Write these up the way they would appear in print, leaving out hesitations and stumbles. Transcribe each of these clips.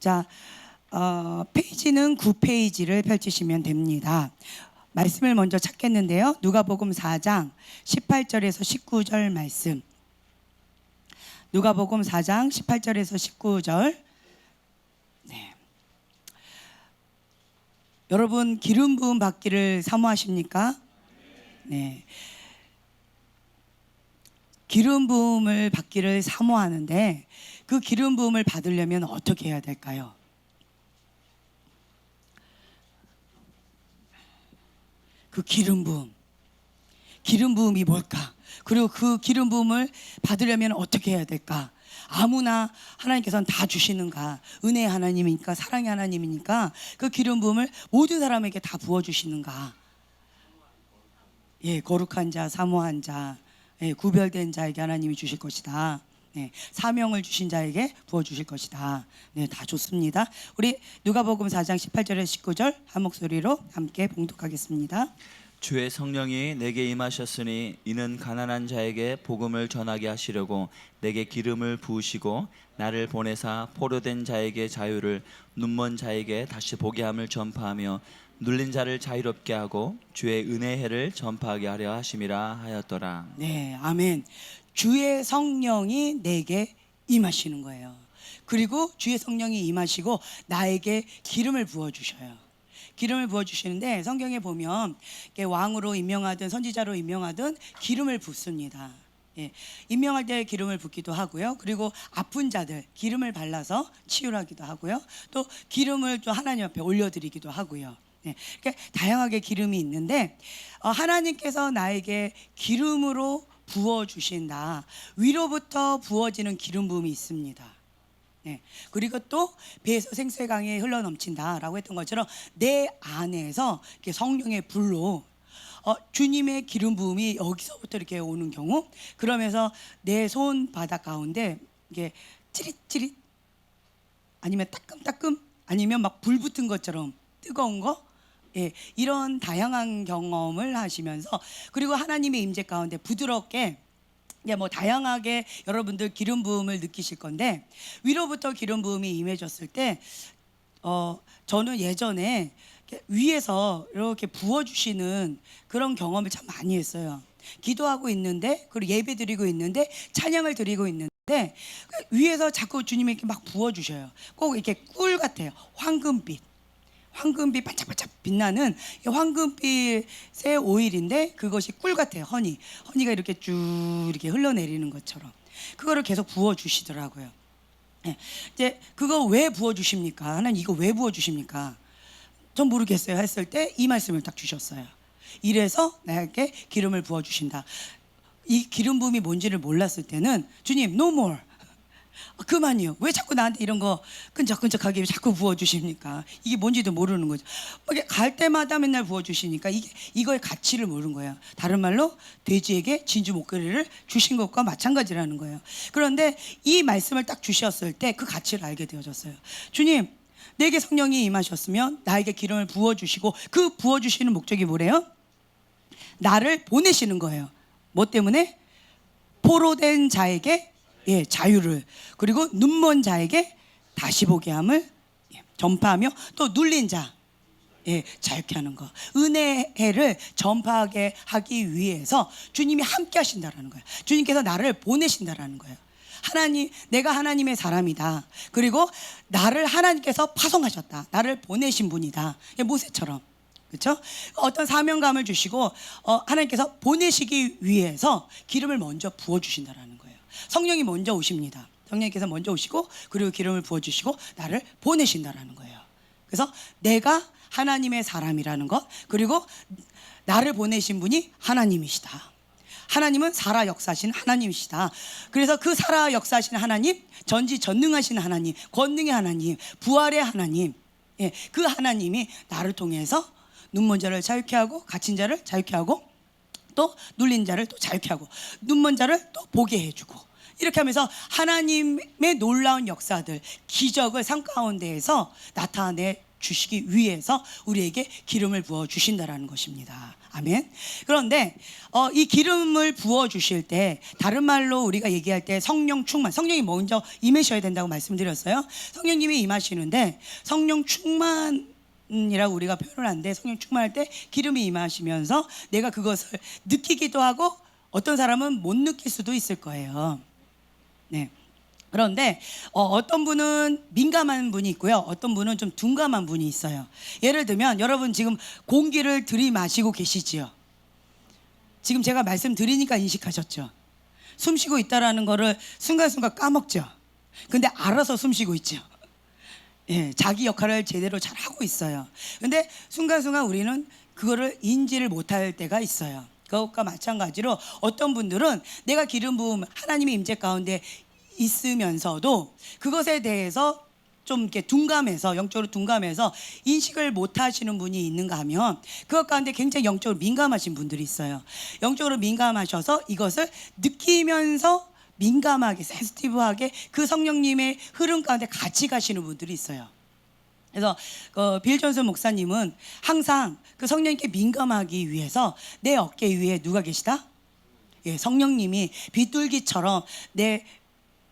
자, 페이지는 9페이지를 펼치시면 됩니다. 말씀을 먼저 찾겠는데요. 누가복음 4장 18절에서 19절 말씀. 누가복음 4장 18절에서 19절. 네. 여러분 기름 부음 받기를 사모하십니까? 네. 기름 부음을 받기를 사모하는데 그 기름 부음을 받으려면 어떻게 해야 될까요? 그 기름 부음이 뭘까? 그리고 그 기름 부음을 받으려면 어떻게 해야 될까? 아무나 하나님께서는 다 주시는가? 은혜의 하나님이니까, 사랑의 하나님이니까 그 기름 부음을 모든 사람에게 다 부어주시는가? 예, 거룩한 자, 사모한 자, 예, 구별된 자에게 하나님이 주실 것이다. 네, 사명을 주신 자에게 부어주실 것이다. 네, 다 좋습니다. 우리 누가복음 4장 18절에서 19절 한 목소리로 함께 봉독하겠습니다. 주의 성령이 내게 임하셨으니 이는 가난한 자에게 복음을 전하게 하시려고 내게 기름을 부으시고 나를 보내사 포로된 자에게 자유를, 눈먼 자에게 다시 보게 함을 전파하며 눌린 자를 자유롭게 하고 주의 은혜의 해를 전파하게 하려 하심이라 하였더라. 네, 아멘. 주의 성령이 내게 임하시는 거예요. 그리고 주의 성령이 임하시고 나에게 기름을 부어주셔요. 기름을 부어주시는데 성경에 보면 왕으로 임명하든 선지자로 임명하든 기름을 붓습니다. 예, 임명할 때 기름을 붓기도 하고요. 그리고 아픈 자들 기름을 발라서 치유하기도 하고요. 또 기름을 또 하나님 앞에 올려드리기도 하고요. 네, 그러니까 다양하게 기름이 있는데 하나님께서 나에게 기름으로 부어주신다. 위로부터 부어지는 기름 부음이 있습니다. 네, 그리고 또 배에서 생수의 강이 흘러넘친다라고 했던 것처럼 내 안에서 이렇게 성령의 불로 주님의 기름 부음이 여기서부터 이렇게 오는 경우, 그러면서 내 손바닥 가운데 이게 찌릿찌릿 아니면 따끔따끔 아니면 막 불 붙은 것처럼 뜨거운 거, 예, 이런 다양한 경험을 하시면서, 그리고 하나님의 임재 가운데 부드럽게 뭐 다양하게 여러분들 기름 부음을 느끼실 건데, 위로부터 기름 부음이 임해졌을 때 저는 예전에 위에서 이렇게 부어주시는 그런 경험을 참 많이 했어요. 기도하고 있는데, 그리고 예배 드리고 있는데, 찬양을 드리고 있는데 위에서 자꾸 주님이 이렇게 막 부어주셔요. 꼭 이렇게 꿀 같아요. 황금빛 반짝반짝 빛나는 황금빛의 오일인데 그것이 꿀 같아요. 허니가 이렇게 쭉 이렇게 흘러내리는 것처럼 그거를 계속 부어주시더라고요. 네. 이제 그거 왜 부어주십니까? 하나님 이거 왜 부어주십니까? 전 모르겠어요 했을 때 이 말씀을 딱 주셨어요. 이래서 나에게 기름을 부어주신다. 이 기름 부음이 뭔지를 몰랐을 때는 주님 no more, 그만이요. 왜 자꾸 나한테 이런 거 끈적끈적하게 자꾸 부어주십니까? 이게 뭔지도 모르는 거죠. 갈 때마다 맨날 부어주시니까 이거의 가치를 모르는 거예요. 다른 말로 돼지에게 진주 목걸이를 주신 것과 마찬가지라는 거예요. 그런데 이 말씀을 딱 주셨을 때 그 가치를 알게 되어졌어요. 주님, 내게 성령이 임하셨으면 나에게 기름을 부어주시고, 그 부어주시는 목적이 뭐래요? 나를 보내시는 거예요. 뭐 때문에? 포로된 자에게 자유를, 그리고 눈먼 자에게 다시 보게 함을 전파하며, 또 눌린 자 자유케 하는 거, 은혜를 전파하게 하기 위해서 주님이 함께 하신다라는 거예요. 주님께서 나를 보내신다라는 거예요. 내가 하나님의 사람이다. 그리고 나를 하나님께서 파송하셨다. 나를 보내신 분이다. 모세처럼. 그렇죠? 어떤 사명감을 주시고 하나님께서 보내시기 위해서 기름을 먼저 부어주신다라는 거예요. 성령이 먼저 오십니다. 성령께서 먼저 오시고, 그리고 기름을 부어주시고 나를 보내신다라는 거예요. 그래서 내가 하나님의 사람이라는 것, 그리고 나를 보내신 분이 하나님이시다. 하나님은 살아 역사하신 하나님이시다. 그래서 그 살아 역사하신 하나님, 전지전능하신 하나님, 권능의 하나님, 부활의 하나님, 그 하나님이 나를 통해서 눈먼 자를 자유케 하고, 갇힌 자를 자유케 하고, 또 눌린 자를 또 자유케 하고, 눈먼 자를 또 보게 해주고, 이렇게 하면서 하나님의 놀라운 역사들, 기적을 삶 가운데에서 나타내 주시기 위해서 우리에게 기름을 부어 주신다라는 것입니다. 아멘. 그런데 이 기름을 부어 주실 때, 다른 말로 우리가 얘기할 때 성령 충만, 성령이 먼저 임하셔야 된다고 말씀드렸어요. 성령님이 임하시는데 성령 충만이라고 우리가 표현을 하는데, 성령 충만할 때 기름이 임하시면서 내가 그것을 느끼기도 하고 어떤 사람은 못 느낄 수도 있을 거예요. 네. 그런데 어떤 분은 민감한 분이 있고요, 어떤 분은 좀 둔감한 분이 있어요. 예를 들면 여러분 지금 공기를 들이마시고 계시지요. 지금 제가 말씀드리니까 인식하셨죠. 숨쉬고 있다라는 거를 순간순간 까먹죠. 근데 알아서 숨쉬고 있죠. 예, 자기 역할을 제대로 잘 하고 있어요. 근데 순간순간 우리는 그거를 인지를 못할 때가 있어요. 그것과 마찬가지로 어떤 분들은 내가 기름 부음, 하나님의 임재 가운데 있으면서도 그것에 대해서 좀 이렇게 둔감해서, 영적으로 둔감해서 인식을 못 하시는 분이 있는가 하면, 그것 가운데 굉장히 영적으로 민감하신 분들이 있어요. 영적으로 민감하셔서 이것을 느끼면서 민감하게, 센시티브하게 그 성령님의 흐름 가운데 같이 가시는 분들이 있어요. 그래서 빌 존슨 목사님은 항상 그 성령님께 민감하기 위해서 내 어깨 위에 누가 계시다? 예, 성령님이 비둘기처럼 내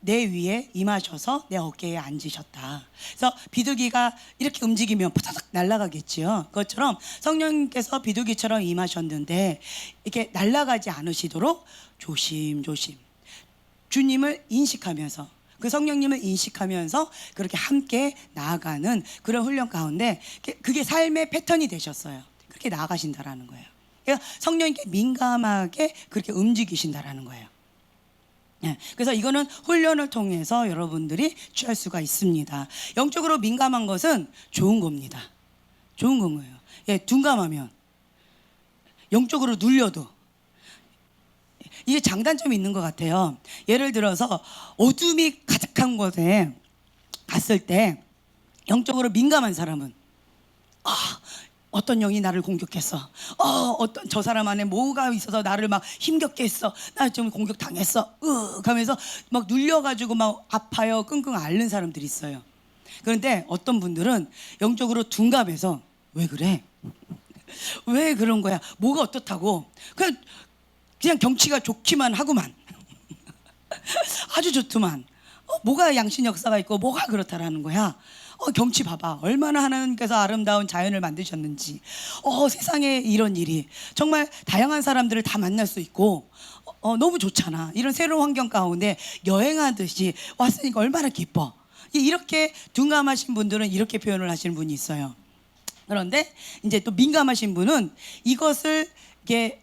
위에 임하셔서 내 어깨에 앉으셨다. 그래서 비둘기가 이렇게 움직이면 푸다닥 날아가겠지요. 그것처럼 성령님께서 비둘기처럼 임하셨는데 이렇게 날아가지 않으시도록 조심조심 주님을 인식하면서, 그 성령님을 인식하면서 그렇게 함께 나아가는 그런 훈련 가운데, 그게 삶의 패턴이 되셨어요. 그렇게 나아가신다라는 거예요. 그러니까 성령님께 민감하게 그렇게 움직이신다라는 거예요. 네, 그래서 이거는 훈련을 통해서 여러분들이 취할 수가 있습니다. 영적으로 민감한 것은 좋은 겁니다. 좋은 거예요. 예, 둔감하면 영적으로 눌려도 이게 장단점이 있는 것 같아요. 예를 들어서 어둠이 가득한 곳에 갔을 때 영적으로 민감한 사람은 어떤 영이 나를 공격했어. 어떤 저 사람 안에 뭐가 있어서 나를 막 힘겹게 했어. 나 좀 공격 당했어. 하면서 막 눌려가지고 막 아파요. 끙끙 앓는 사람들이 있어요. 그런데 어떤 분들은 영적으로 둔감해서 왜 그래? 왜 그런 거야? 뭐가 어떻다고? 그냥 경치가 좋기만 하구만. 아주 좋더만. 뭐가 양심 역사가 있고 뭐가 그렇다라는 거야. 경치 봐봐. 얼마나 하나님께서 아름다운 자연을 만드셨는지. 세상에 이런 일이 정말 다양한 사람들을 다 만날 수 있고 너무 좋잖아. 이런 새로운 환경 가운데 여행하듯이 왔으니까 얼마나 기뻐. 이렇게 둔감하신 분들은 이렇게 표현을 하시는 분이 있어요. 그런데 이제 또 민감하신 분은 이것을 이렇게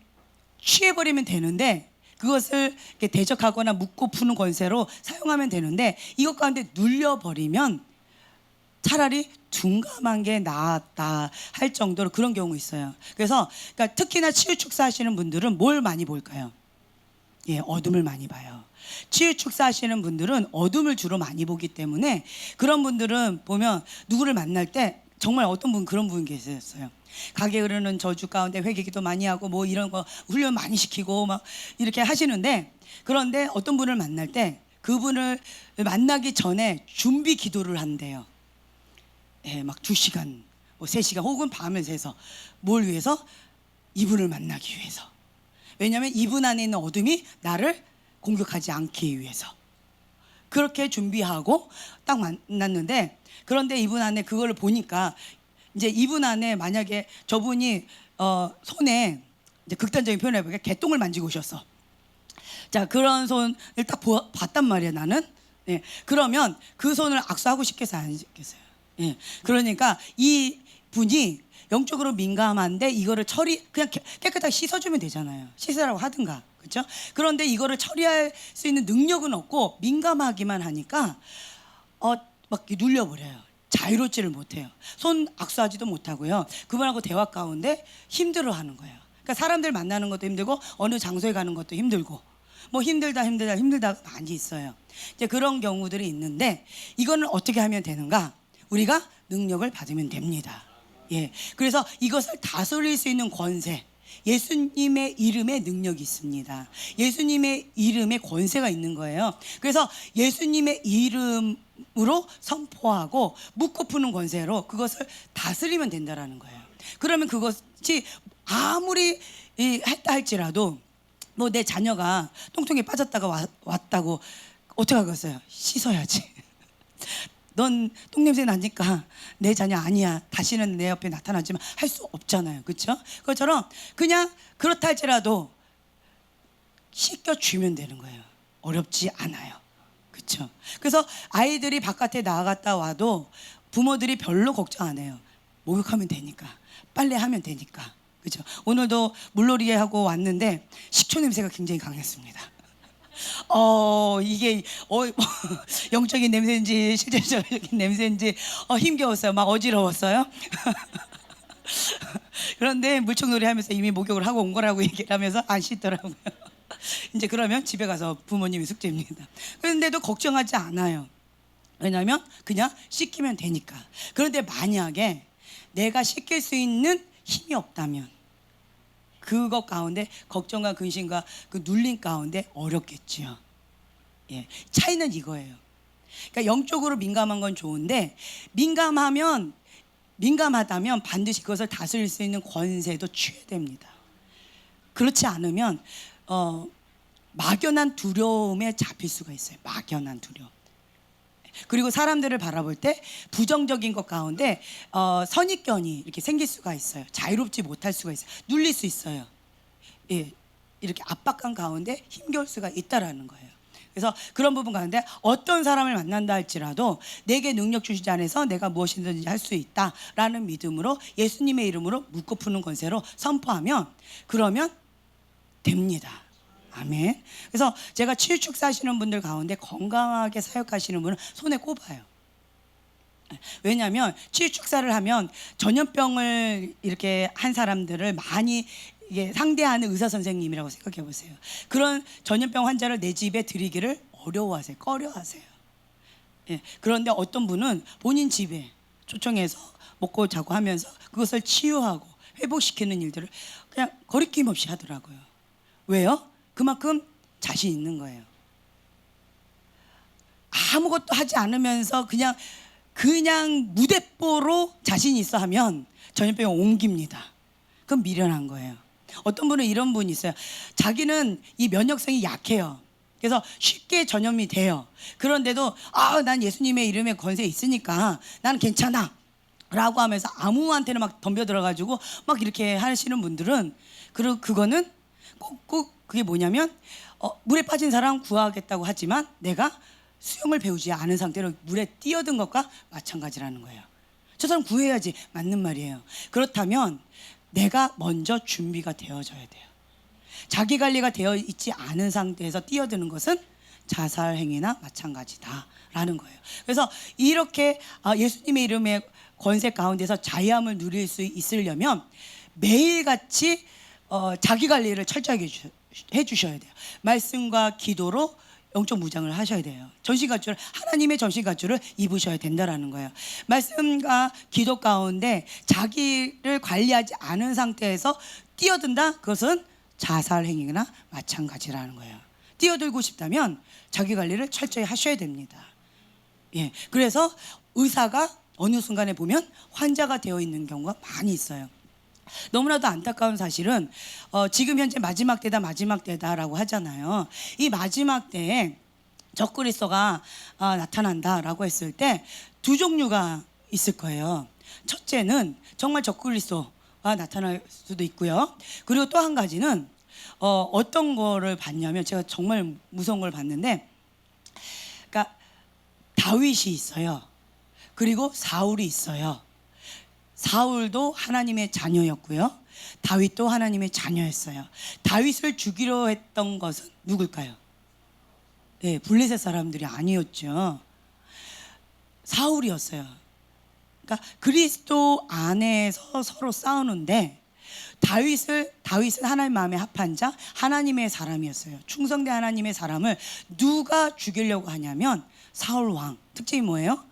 취해버리면 되는데, 그것을 이렇게 대적하거나 묶고 푸는 권세로 사용하면 되는데, 이것 가운데 눌려버리면 차라리 둔감한 게 낫다 할 정도로 그런 경우 있어요. 그래서 그러니까 특히나 치유 축사 하시는 분들은 뭘 많이 볼까요? 예, 어둠을 많이 봐요. 치유 축사 하시는 분들은 어둠을 주로 많이 보기 때문에, 그런 분들은 보면 누구를 만날 때 정말 어떤 분, 그런 분 계셨어요. 가게 흐르는 저주 가운데 회개기도 많이 하고 뭐 이런 거 훈련 많이 시키고 막 이렇게 하시는데, 그런데 어떤 분을 만날 때 그분을 만나기 전에 준비 기도를 한대요. 예, 막 2시간, 뭐 3시간 혹은 밤을 새서. 뭘 위해서? 이분을 만나기 위해서. 왜냐하면 이분 안에 있는 어둠이 나를 공격하지 않기 위해서. 그렇게 준비하고 딱 만났는데, 그런데 이분 안에 그걸 보니까 이제 이분 안에 만약에 저분이 손에, 이제 극단적인 표현을 해볼게요. 개똥을 만지고 오셨어. 자, 그런 손을 딱 봤단 말이야, 나는. 예, 그러면 그 손을 악수하고 싶겠어요, 안 싶겠어요? 예, 그러니까 이 분이 영적으로 민감한데 이거를 그냥 깨끗하게 씻어주면 되잖아요. 씻으라고 하든가, 그렇죠? 그런데 이거를 처리할 수 있는 능력은 없고 민감하기만 하니까 막 눌려버려요. 자유롭지를 못해요. 손 악수하지도 못하고요. 그분하고 대화 가운데 힘들어하는 거예요. 그러니까 사람들 만나는 것도 힘들고 어느 장소에 가는 것도 힘들고, 뭐 힘들다 많이 있어요. 이제 그런 경우들이 있는데, 이거는 어떻게 하면 되는가? 우리가 능력을 받으면 됩니다. 예, 그래서 이것을 다스릴 수 있는 권세, 예수님의 이름에 능력이 있습니다. 예수님의 이름에 권세가 있는 거예요. 그래서 예수님의 이름으로 선포하고 묶고 푸는 권세로 그것을 다스리면 된다라는 거예요. 그러면 그것이 아무리 했다 할지라도 뭐 내 자녀가 똥통에 빠졌다가 왔다고 어떻게 하겠어요? 씻어야지. 넌 똥냄새 나니까 내 자녀 아니야. 다시는 내 옆에 나타나지만 할 수 없잖아요. 그렇죠? 그것처럼 그냥 그렇다 할지라도 씻겨주면 되는 거예요. 어렵지 않아요. 그렇죠? 그래서 아이들이 바깥에 나갔다 와도 부모들이 별로 걱정 안 해요. 목욕하면 되니까, 빨래하면 되니까. 그렇죠? 오늘도 물놀이 하고 왔는데 식초 냄새가 굉장히 강했습니다. 이게 영적인 냄새인지 실제적인 냄새인지 힘겨웠어요. 막 어지러웠어요. 그런데 물총놀이 하면서 이미 목욕을 하고 온 거라고 얘기를 하면서 안 씻더라고요. 이제 그러면 집에 가서 부모님이 숙제입니다. 그런데도 걱정하지 않아요. 왜냐하면 그냥 씻기면 되니까. 그런데 만약에 내가 씻길 수 있는 힘이 없다면 그것 가운데 걱정과 근심과 그 눌림 가운데 어렵겠지요. 예, 차이는 이거예요. 그러니까 영적으로 민감한 건 좋은데 민감하다면 반드시 그것을 다스릴 수 있는 권세도 취해야 됩니다. 그렇지 않으면 막연한 두려움에 잡힐 수가 있어요. 막연한 두려움. 그리고 사람들을 바라볼 때 부정적인 것 가운데 선입견이 이렇게 생길 수가 있어요. 자유롭지 못할 수가 있어요. 눌릴 수 있어요. 예, 이렇게 압박감 가운데 힘겨울 수가 있다라는 거예요. 그래서 그런 부분 가운데 어떤 사람을 만난다 할지라도 내게 능력 주시지 않아서 내가 무엇이든지 할 수 있다라는 믿음으로 예수님의 이름으로 묻고 푸는 권세로 선포하면 그러면 됩니다. 아멘. 그래서 제가 치유축사 하시는 분들 가운데 건강하게 사역하시는 분은 손에 꼽아요. 왜냐하면 치유축사를 하면 전염병을 이렇게 한 사람들을 많이 상대하는 의사 선생님이라고 생각해 보세요. 그런 전염병 환자를 내 집에 들이기를 어려워하세요. 꺼려하세요. 예. 그런데 어떤 분은 본인 집에 초청해서 먹고 자고 하면서 그것을 치유하고 회복시키는 일들을 그냥 거리낌 없이 하더라고요. 왜요? 그만큼 자신 있는 거예요. 아무것도 하지 않으면서 그냥 무대뽀로 자신 있어 하면 전염병이 옮깁니다. 그건 미련한 거예요. 어떤 분은 이런 분이 있어요. 자기는 이 면역성이 약해요. 그래서 쉽게 전염이 돼요. 그런데도 난 예수님의 이름에 권세 있으니까 나는 괜찮아 라고 하면서 아무한테나 막 덤벼들어가지고 막 이렇게 하시는 분들은 그거는 꼭 그게 뭐냐면 물에 빠진 사람 구하겠다고 하지만 내가 수영을 배우지 않은 상태로 물에 뛰어든 것과 마찬가지라는 거예요. 저 사람 구해야지. 맞는 말이에요. 그렇다면 내가 먼저 준비가 되어져야 돼요. 자기 관리가 되어 있지 않은 상태에서 뛰어드는 것은 자살 행위나 마찬가지다라는 거예요. 그래서 이렇게 예수님의 이름의 권세 가운데서 자유함을 누릴 수 있으려면 매일같이 자기 관리를 철저하게 해주셔야 돼요. 말씀과 기도로 영적 무장을 하셔야 돼요. 전신갑주를 하나님의 전신갑주를 입으셔야 된다라는 거예요. 말씀과 기도 가운데 자기를 관리하지 않은 상태에서 뛰어든다? 그것은 자살 행위나 마찬가지라는 거예요. 뛰어들고 싶다면 자기 관리를 철저히 하셔야 됩니다. 예, 그래서 의사가 어느 순간에 보면 환자가 되어 있는 경우가 많이 있어요. 너무나도 안타까운 사실은 지금 현재 마지막 때다라고 하잖아요. 이 마지막 때에 적그리스도가 나타난다라고 했을 때 두 종류가 있을 거예요. 첫째는 정말 적그리스도가 나타날 수도 있고요. 그리고 또 한 가지는 어떤 거를 봤냐면 제가 정말 무서운 걸 봤는데, 그러니까 다윗이 있어요. 그리고 사울이 있어요. 사울도 하나님의 자녀였고요. 다윗도 하나님의 자녀였어요. 다윗을 죽이려 했던 것은 누굴까요? 네, 블레셋 사람들이 아니었죠. 사울이었어요. 그러니까 그리스도 안에서 서로 싸우는데 다윗은 하나님 마음에 합한 자, 하나님의 사람이었어요. 충성된 하나님의 사람을 누가 죽이려고 하냐면 사울 왕. 특징이 뭐예요?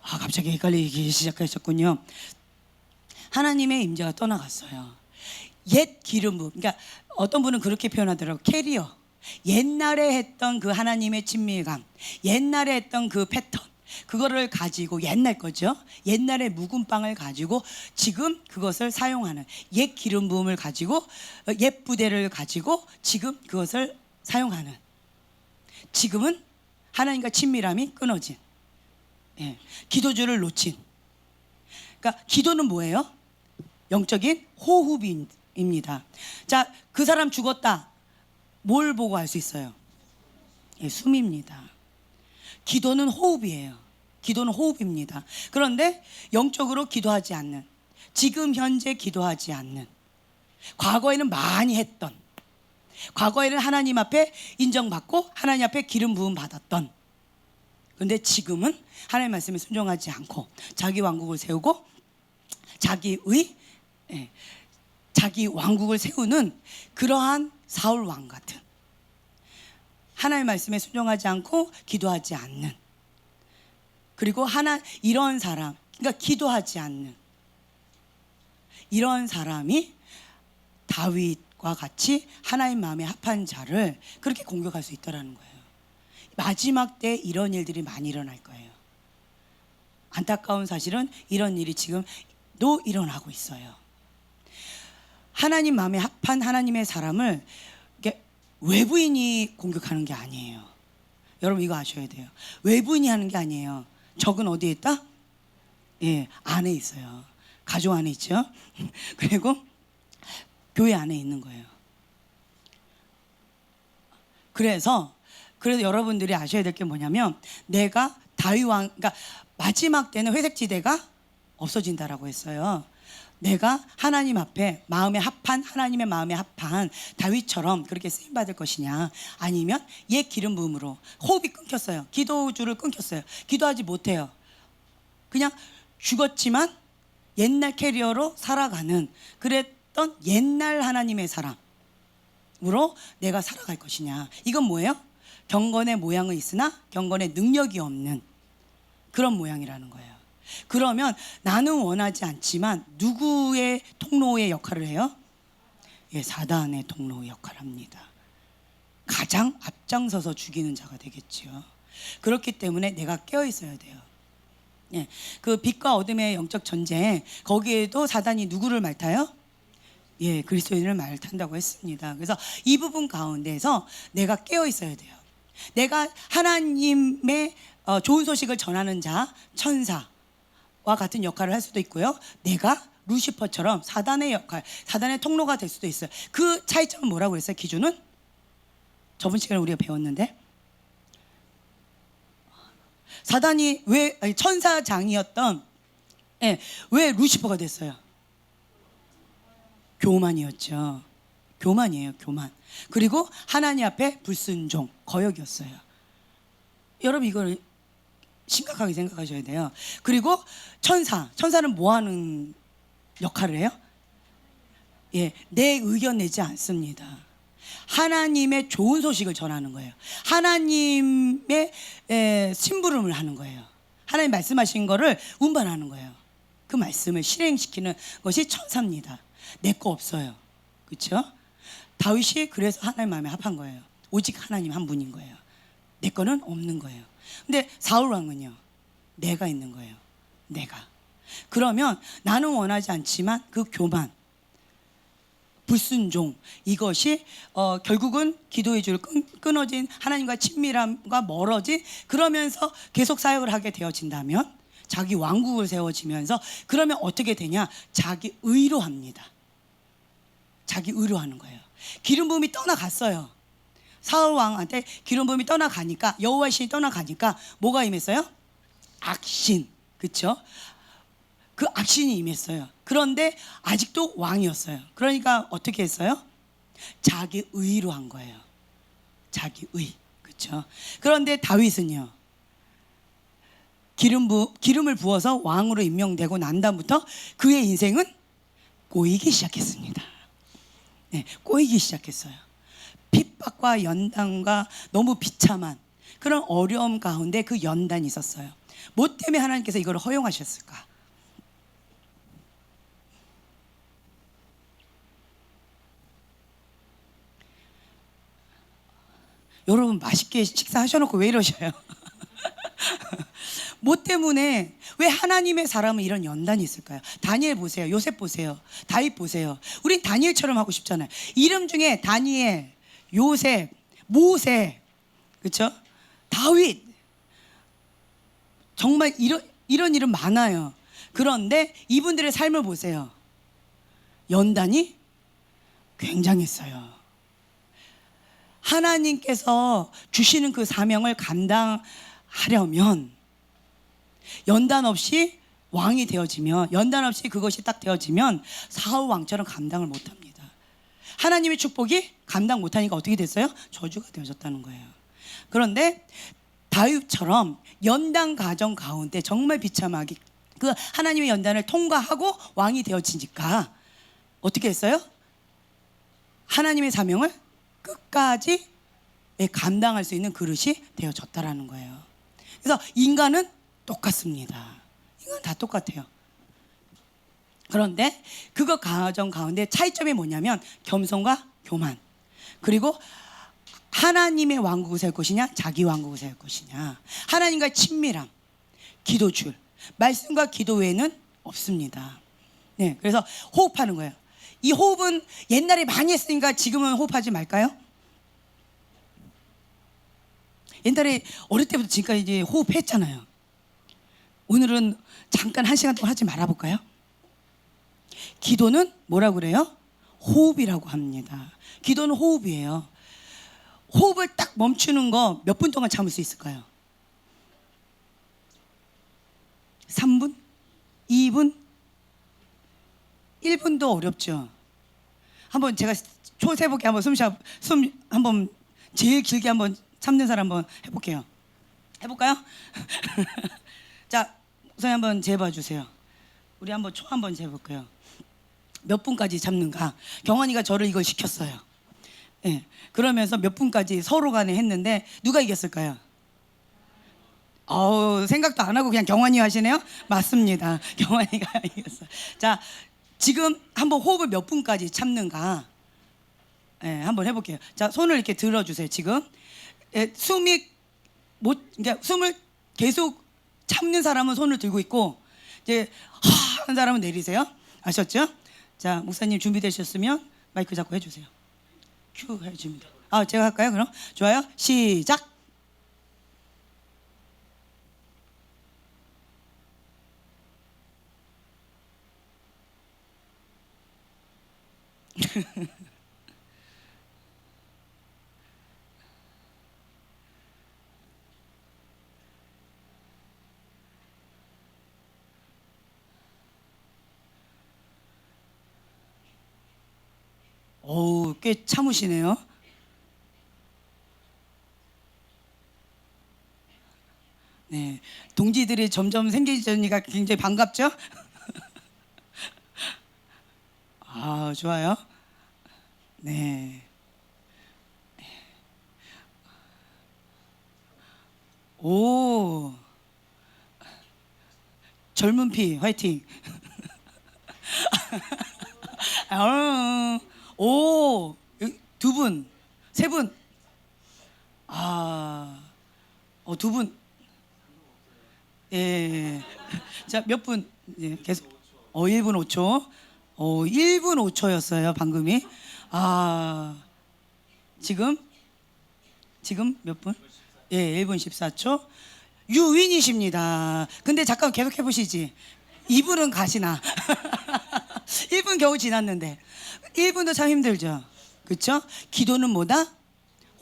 갑자기 헷갈리기 시작하셨군요. 하나님의 임재가 떠나갔어요. 옛 기름 부음. 그러니까 어떤 분은 그렇게 표현하더라고요. 캐리어. 옛날에 했던 그 하나님의 친밀감, 옛날에 했던 그 패턴, 그거를 가지고 옛날 거죠. 옛날의 묵은 빵을 가지고 지금 그것을 사용하는 옛 기름 부음을 가지고 옛 부대를 가지고 지금 그것을 사용하는 지금은 하나님과 친밀함이 끊어진 기도주를 놓친 그러니까 기도는 뭐예요? 영적인 호흡입니다. 자, 그 사람 죽었다. 뭘 보고 알 수 있어요? 숨입니다. 기도는 호흡이에요. 기도는 호흡입니다. 그런데 영적으로 기도하지 않는, 지금 현재 기도하지 않는, 과거에는 많이 했던, 과거에는 하나님 앞에 인정받고 하나님 앞에 기름 부음 받았던, 그런데 지금은 하나님 말씀에 순종하지 않고 자기 왕국을 세우고 자기 왕국을 세우는 그러한 사울 왕 같은, 하나님 말씀에 순종하지 않고 기도하지 않는, 그리고 이런 사람, 그러니까 기도하지 않는 이런 사람이 다윗과 같이 하나님 마음에 합한 자를 그렇게 공격할 수 있다라는 거예요. 마지막 때 이런 일들이 많이 일어날 거예요. 안타까운 사실은 이런 일이 지금도 일어나고 있어요. 하나님 마음에 합한 하나님의 사람을 외부인이 공격하는 게 아니에요. 여러분 이거 아셔야 돼요. 외부인이 하는 게 아니에요. 적은 어디에 있다? 안에 있어요. 가족 안에 있죠. 그리고 교회 안에 있는 거예요. 그래서 여러분들이 아셔야 될 게 뭐냐면, 내가 다윗 왕, 그러니까 마지막 때는 회색지대가 없어진다라고 했어요. 내가 하나님 앞에 하나님의 마음에 합한 다윗처럼 그렇게 쓰임 받을 것이냐, 아니면 옛 기름 부음으로 호흡이 끊겼어요. 기도주를 끊겼어요. 기도하지 못해요. 그냥 죽었지만 옛날 캐리어로 살아가는, 그랬던 옛날 하나님의 사람으로 내가 살아갈 것이냐. 이건 뭐예요? 경건의 모양은 있으나 경건의 능력이 없는 그런 모양이라는 거예요. 그러면 나는 원하지 않지만 누구의 통로의 역할을 해요? 사단의 통로 역할을 합니다. 가장 앞장서서 죽이는 자가 되겠죠. 그렇기 때문에 내가 깨어 있어야 돼요. 그 빛과 어둠의 영적 전쟁, 거기에도 사단이 누구를 말타요? 그리스도인을 말탄다고 했습니다. 그래서 이 부분 가운데서 내가 깨어 있어야 돼요. 내가 하나님의 좋은 소식을 전하는 자, 천사와 같은 역할을 할 수도 있고요. 내가 루시퍼처럼 사단의 역할, 사단의 통로가 될 수도 있어요. 그 차이점은 뭐라고 그랬어요? 기준은? 저번 시간에 우리가 배웠는데, 사단이 왜 천사장이었던 왜 루시퍼가 됐어요? 교만이었죠. 교만이에요, 교만. 그리고 하나님 앞에 불순종, 거역이었어요. 여러분 이걸 심각하게 생각하셔야 돼요. 그리고 천사는 뭐 하는 역할을 해요? 내 의견 내지 않습니다. 하나님의 좋은 소식을 전하는 거예요. 하나님의 심부름을 하는 거예요. 하나님 말씀하신 거를 운반하는 거예요. 그 말씀을 실행시키는 것이 천사입니다. 내 거 없어요. 그렇죠? 다윗이 그래서 하나님 마음에 합한 거예요. 오직 하나님 한 분인 거예요. 내 거는 없는 거예요. 근데 사울 왕은요, 내가 있는 거예요. 내가. 그러면 나는 원하지 않지만 그 교만, 불순종, 이것이 결국은 기도의 줄을 끊어진, 하나님과 친밀함과 멀어진, 그러면서 계속 사역을 하게 되어진다면, 자기 왕국을 세워지면서, 그러면 어떻게 되냐? 자기 의로 합니다. 자기 의로 하는 거예요. 기름 부음이 떠나갔어요. 사울 왕한테 기름 부음이 떠나가니까, 여호와의 신이 떠나가니까 뭐가 임했어요? 악신. 그렇죠? 그 악신이 임했어요. 그런데 아직도 왕이었어요. 그러니까 어떻게 했어요? 자기 의로 한 거예요. 자기 의. 그렇죠? 그런데 다윗은요, 기름을 부어서 왕으로 임명되고 난 다음부터 그의 인생은 꼬이기 시작했습니다. 꼬이기 시작했어요. 핍박과 연단과 너무 비참한 그런 어려움 가운데 그 연단이 있었어요. 뭐 때문에 하나님께서 이걸 허용하셨을까? 여러분 맛있게 식사하셔놓고 왜 이러셔요? 뭐 때문에 왜 하나님의 사람은 이런 연단이 있을까요? 다니엘 보세요. 요셉 보세요. 다윗 보세요. 우린 다니엘처럼 하고 싶잖아요. 이름 중에 다니엘, 요셉, 모세, 그렇죠? 다윗, 정말 이런 이름 많아요. 그런데 이분들의 삶을 보세요. 연단이 굉장했어요. 하나님께서 주시는 그 사명을 감당하려면 연단 없이 왕이 되어지면, 연단 없이 그것이 딱 되어지면 사울 왕처럼 감당을 못합니다. 하나님의 축복이 감당 못하니까 어떻게 됐어요? 저주가 되어졌다는 거예요. 그런데 다윗처럼 연단 가정 가운데 정말 비참하게 그 하나님의 연단을 통과하고 왕이 되어지니까 어떻게 했어요? 하나님의 사명을 끝까지 감당할 수 있는 그릇이 되어졌다라는 거예요. 그래서 인간은 똑같습니다. 인간 다 똑같아요. 그런데 그거 가정 가운데 차이점이 뭐냐면 겸손과 교만, 그리고 하나님의 왕국을 살 것이냐 자기 왕국을 살 것이냐, 하나님과의 친밀함, 기도줄, 말씀과 기도 외에는 없습니다. 네, 그래서 호흡하는 거예요. 이 호흡은 옛날에 많이 했으니까 지금은 호흡하지 말까요? 옛날에 어릴 때부터 지금까지 이제 호흡했잖아요. 오늘은 잠깐 1시간 동안 하지 말아볼까요? 기도는 뭐라고 그래요? 호흡이라고 합니다. 기도는 호흡이에요. 호흡을 딱 멈추는 거 몇 분 동안 참을 수 있을까요? 3분? 2분? 1분도 어렵죠. 한번 제가 초세보기 한번 숨 한번 제일 길게 한번 참는 사람 한번 해볼게요. 해볼까요? 자, 우선 한번 재봐 주세요. 우리 한번 초 한번 재볼게요. 몇 분까지 참는가? 경환이가 저를 이걸 시켰어요. 예, 그러면서 몇 분까지 서로 간에 했는데 누가 이겼을까요? 생각도 안 하고 그냥 경환이 하시네요? 맞습니다. 경환이가 이겼어요. 자, 지금 한번 호흡을 몇 분까지 참는가? 예, 한번 해볼게요. 자, 손을 이렇게 들어주세요. 지금 그러니까 숨을 계속 참는 사람은 손을 들고 있고, 이제 하는 사람은 내리세요. 아셨죠? 자, 목사님 준비되셨으면 마이크 잡고 해주세요. 큐 해줍니다. 제가 할까요? 그럼 좋아요. 시작. 꽤 참으시네요. 네, 동지들이 점점 생기니까 굉장히 반갑죠? 좋아요. 네. 오, 젊은 피 화이팅. 오, 2분, 3분. 2분. 예. 자, 몇 분? 예, 계속. 1분 5초. 1분 5초였어요, 방금이. 지금 몇 분? 예, 1분 14초. 유윈이십니다. 근데 잠깐 계속 해보시지. 2분은 가시나. 1분 겨우 지났는데 1분도 참 힘들죠. 그렇죠? 기도는 뭐다?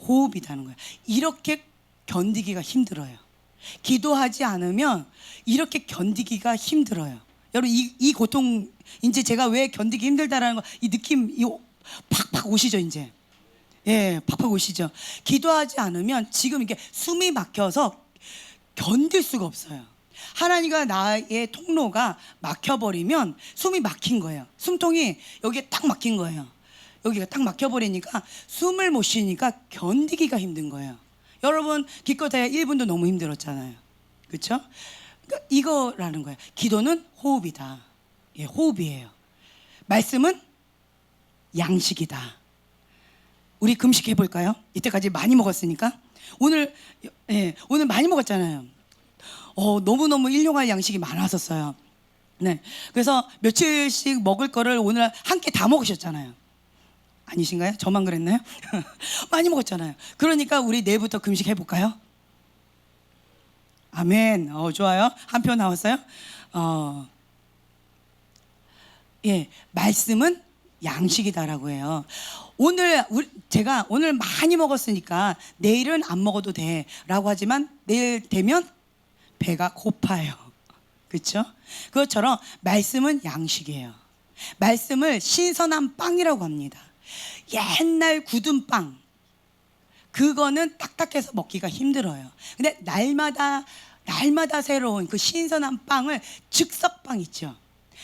호흡이라는 거예요. 이렇게 견디기가 힘들어요. 기도하지 않으면 이렇게 견디기가 힘들어요. 여러분 이 고통, 이제 제가 왜 견디기 힘들다라는 거, 이 느낌 팍팍 오시죠 이제. 예, 팍팍 오시죠. 기도하지 않으면 지금 이게 숨이 막혀서 견딜 수가 없어요. 하나님과 나의 통로가 막혀버리면 숨이 막힌 거예요. 숨통이 여기에 딱 막힌 거예요. 여기가 딱 막혀버리니까 숨을 못 쉬니까 견디기가 힘든 거예요. 여러분 기껏해야 1분도 너무 힘들었잖아요. 그렇죠? 그러니까 이거라는 거예요. 기도는 호흡이다. 예, 호흡이에요. 말씀은 양식이다. 우리 금식 해볼까요? 이때까지 많이 먹었으니까 오늘 많이 먹었잖아요. 너무너무 일용할 양식이 많았었어요. 네. 그래서 며칠씩 먹을 거를 오늘 한 끼 다 먹으셨잖아요. 아니신가요? 저만 그랬나요? 많이 먹었잖아요. 그러니까 우리 내일부터 금식 해볼까요? 아멘. 좋아요. 한 표 나왔어요. 예, 말씀은 양식이다라고 해요. 제가 오늘 많이 먹었으니까 내일은 안 먹어도 돼라고 하지만 내일 되면 배가 고파요. 그렇죠? 그것처럼 말씀은 양식이에요. 말씀을 신선한 빵이라고 합니다. 옛날 굳은 빵, 그거는 딱딱해서 먹기가 힘들어요. 근데 날마다 새로운 그 신선한 빵을, 즉석빵 있죠.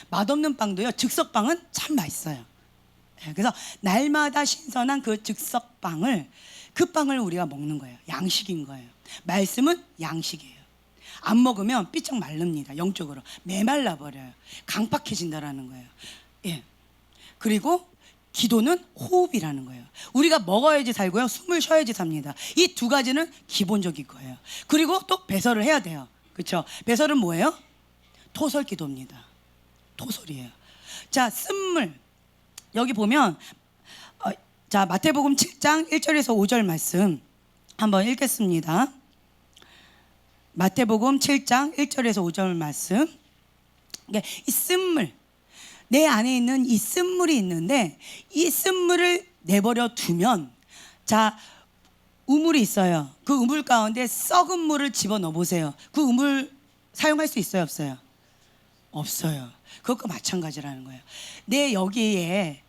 맛없는 빵도요, 즉석빵은 참 맛있어요. 그래서 날마다 신선한 그 즉석빵을, 그 빵을 우리가 먹는 거예요. 양식인 거예요. 말씀은 양식이에요. 안 먹으면 삐쩍 마릅니다. 영적으로 메말라 버려요. 강팍해진다라는 거예요. 예. 그리고 기도는 호흡이라는 거예요. 우리가 먹어야지 살고요, 숨을 쉬어야지 삽니다. 이 두 가지는 기본적인 거예요. 그리고 또 배설을 해야 돼요. 그렇죠? 배설은 뭐예요? 토설 기도입니다. 토설이에요. 자, 쓴물. 여기 보면 자, 마태복음 7장 1절에서 5절 말씀 한번 읽겠습니다. 마태복음 7장 1절에서 5절 말씀. 이 쓴물, 내 안에 있는 이 쓴물이 있는데, 이 쓴물을 내버려 두면, 자, 우물이 있어요. 그 우물 가운데 썩은 물을 집어넣어 보세요. 그 우물 사용할 수 있어요, 없어요? 없어요. 그것과 마찬가지라는 거예요. 내 여기에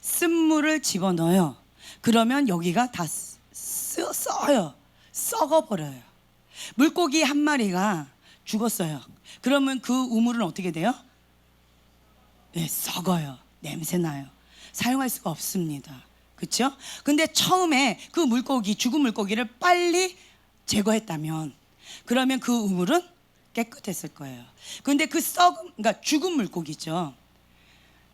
쓴물을 집어넣어요. 그러면 여기가 다 써요. 썩어버려요. 물고기 한 마리가 죽었어요. 그러면 그 우물은 어떻게 돼요? 네, 썩어요. 냄새 나요. 사용할 수가 없습니다. 그렇죠? 근데 처음에 그 물고기, 죽은 물고기를 빨리 제거했다면, 그러면 그 우물은 깨끗했을 거예요. 그런데 그러니까 죽은 물고기죠.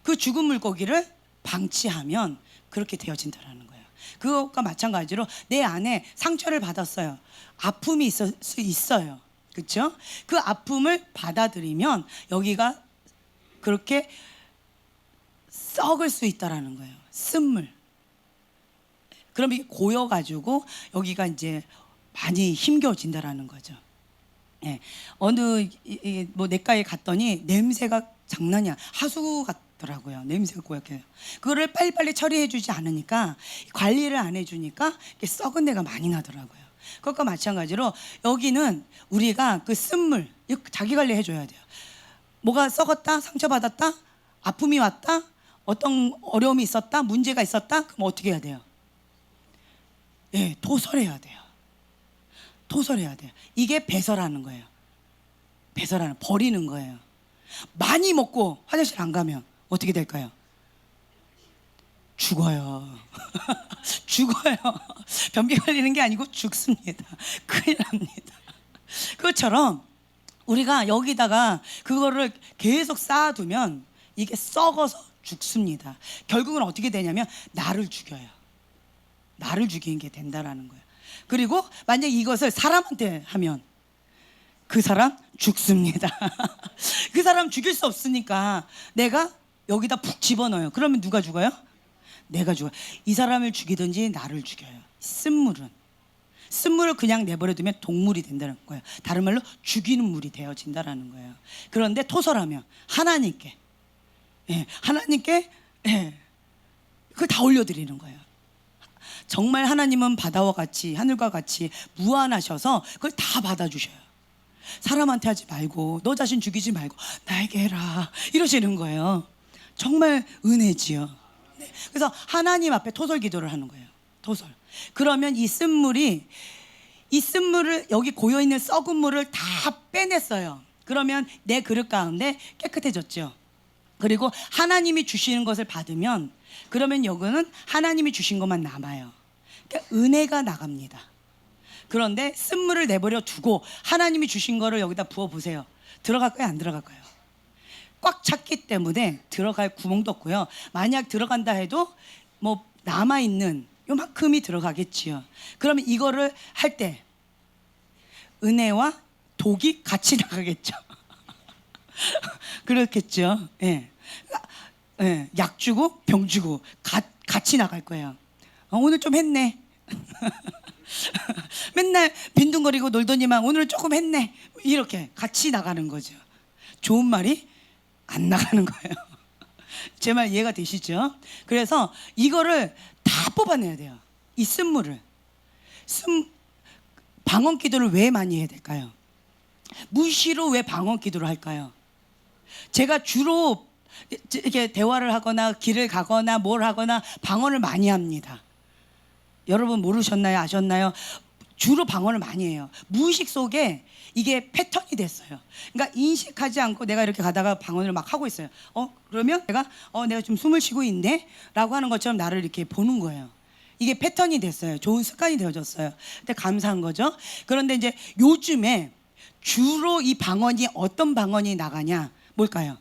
그 죽은 물고기를 방치하면 그렇게 되어진다라는 거예요. 그것과 마찬가지로 내 안에 상처를 받았어요. 아픔이 있을 수 있어요. 그렇죠? 그 아픔을 받아들이면 여기가 그렇게 썩을 수 있다라는 거예요. 쓴물. 그럼 이게 고여가지고 여기가 이제 많이 힘겨워진다라는 거죠. 예. 어느 뭐 내과에 갔더니 냄새가 장난이야. 하수 같더라고요. 냄새가 고약해요. 그거를 빨리빨리 처리해주지 않으니까, 관리를 안 해주니까 썩은 데가 많이 나더라고요. 그것과 마찬가지로 여기는 우리가 그 쓴물, 자기 관리 해줘야 돼요. 뭐가 썩었다, 상처받았다, 아픔이 왔다, 어떤 어려움이 있었다, 문제가 있었다, 그럼 어떻게 해야 돼요? 예, 토설해야 돼요. 토설해야 돼요. 이게 배설하는 거예요. 버리는 거예요. 많이 먹고 화장실 안 가면 어떻게 될까요? 죽어요. 죽어요. 변비 걸리는 게 아니고 죽습니다. 큰일 납니다. 그것처럼 우리가 여기다가 그거를 계속 쌓아두면 이게 썩어서 죽습니다. 결국은 어떻게 되냐면 나를 죽여요. 나를 죽이는 게 된다라는 거예요. 그리고 만약 이것을 사람한테 하면 그 사람 죽습니다. 그 사람 죽일 수 없으니까 내가 여기다 푹 집어넣어요. 그러면 누가 죽어요? 내가 죽어요. 이 사람을 죽이든지 나를 죽여요. 쓴물을 그냥 내버려두면 독물이 된다는 거예요. 다른 말로 죽이는 물이 되어진다라는 거예요. 그런데 토설하면 하나님께 그걸 다 올려드리는 거예요. 정말 하나님은 바다와 같이, 하늘과 같이 무한하셔서 그걸 다 받아주셔요. 사람한테 하지 말고, 너 자신 죽이지 말고 나에게 해라, 이러시는 거예요. 정말 은혜지요. 네. 그래서 하나님 앞에 토설 기도를 하는 거예요. 토설. 그러면 이 쓴물을, 여기 고여있는 썩은 물을 다 빼냈어요. 그러면 내 그릇 가운데 깨끗해졌죠. 그리고 하나님이 주시는 것을 받으면, 그러면 여기는 하나님이 주신 것만 남아요. 그러니까 은혜가 나갑니다. 그런데 쓴물을 내버려 두고 하나님이 주신 거를 여기다 부어 보세요. 들어갈까요, 안 들어갈까요? 꽉 찼기 때문에 들어갈 구멍도 없고요. 만약 들어간다 해도 뭐 남아있는 요만큼이 들어가겠지요. 그러면 이거를 할 때 은혜와 독이 같이 나가겠죠. 그렇겠죠. 예. 예. 약 주고 병 주고 같이 나갈 거예요. 오늘 좀 했네. 맨날 빈둥거리고 놀더니만 오늘 조금 했네. 이렇게 같이 나가는 거죠. 좋은 말이 안 나가는 거예요. 제 말 이해가 되시죠? 그래서 이거를 다 뽑아내야 돼요. 이 쓴물을. 방언 기도를 왜 많이 해야 될까요? 무시로 왜 방언 기도를 할까요? 제가 주로 이렇게 대화를 하거나 길을 가거나 뭘 하거나 방언을 많이 합니다. 여러분 모르셨나요? 아셨나요? 주로 방언을 많이 해요. 무의식 속에 이게 패턴이 됐어요. 그러니까 인식하지 않고 내가 이렇게 가다가 방언을 막 하고 있어요. 그러면 내가 좀 숨을 쉬고 있네? 라고 하는 것처럼 나를 이렇게 보는 거예요. 이게 패턴이 됐어요. 좋은 습관이 되어졌어요. 근데 감사한 거죠. 그런데 이제 요즘에 주로 이 방언이 어떤 방언이 나가냐? 뭘까요?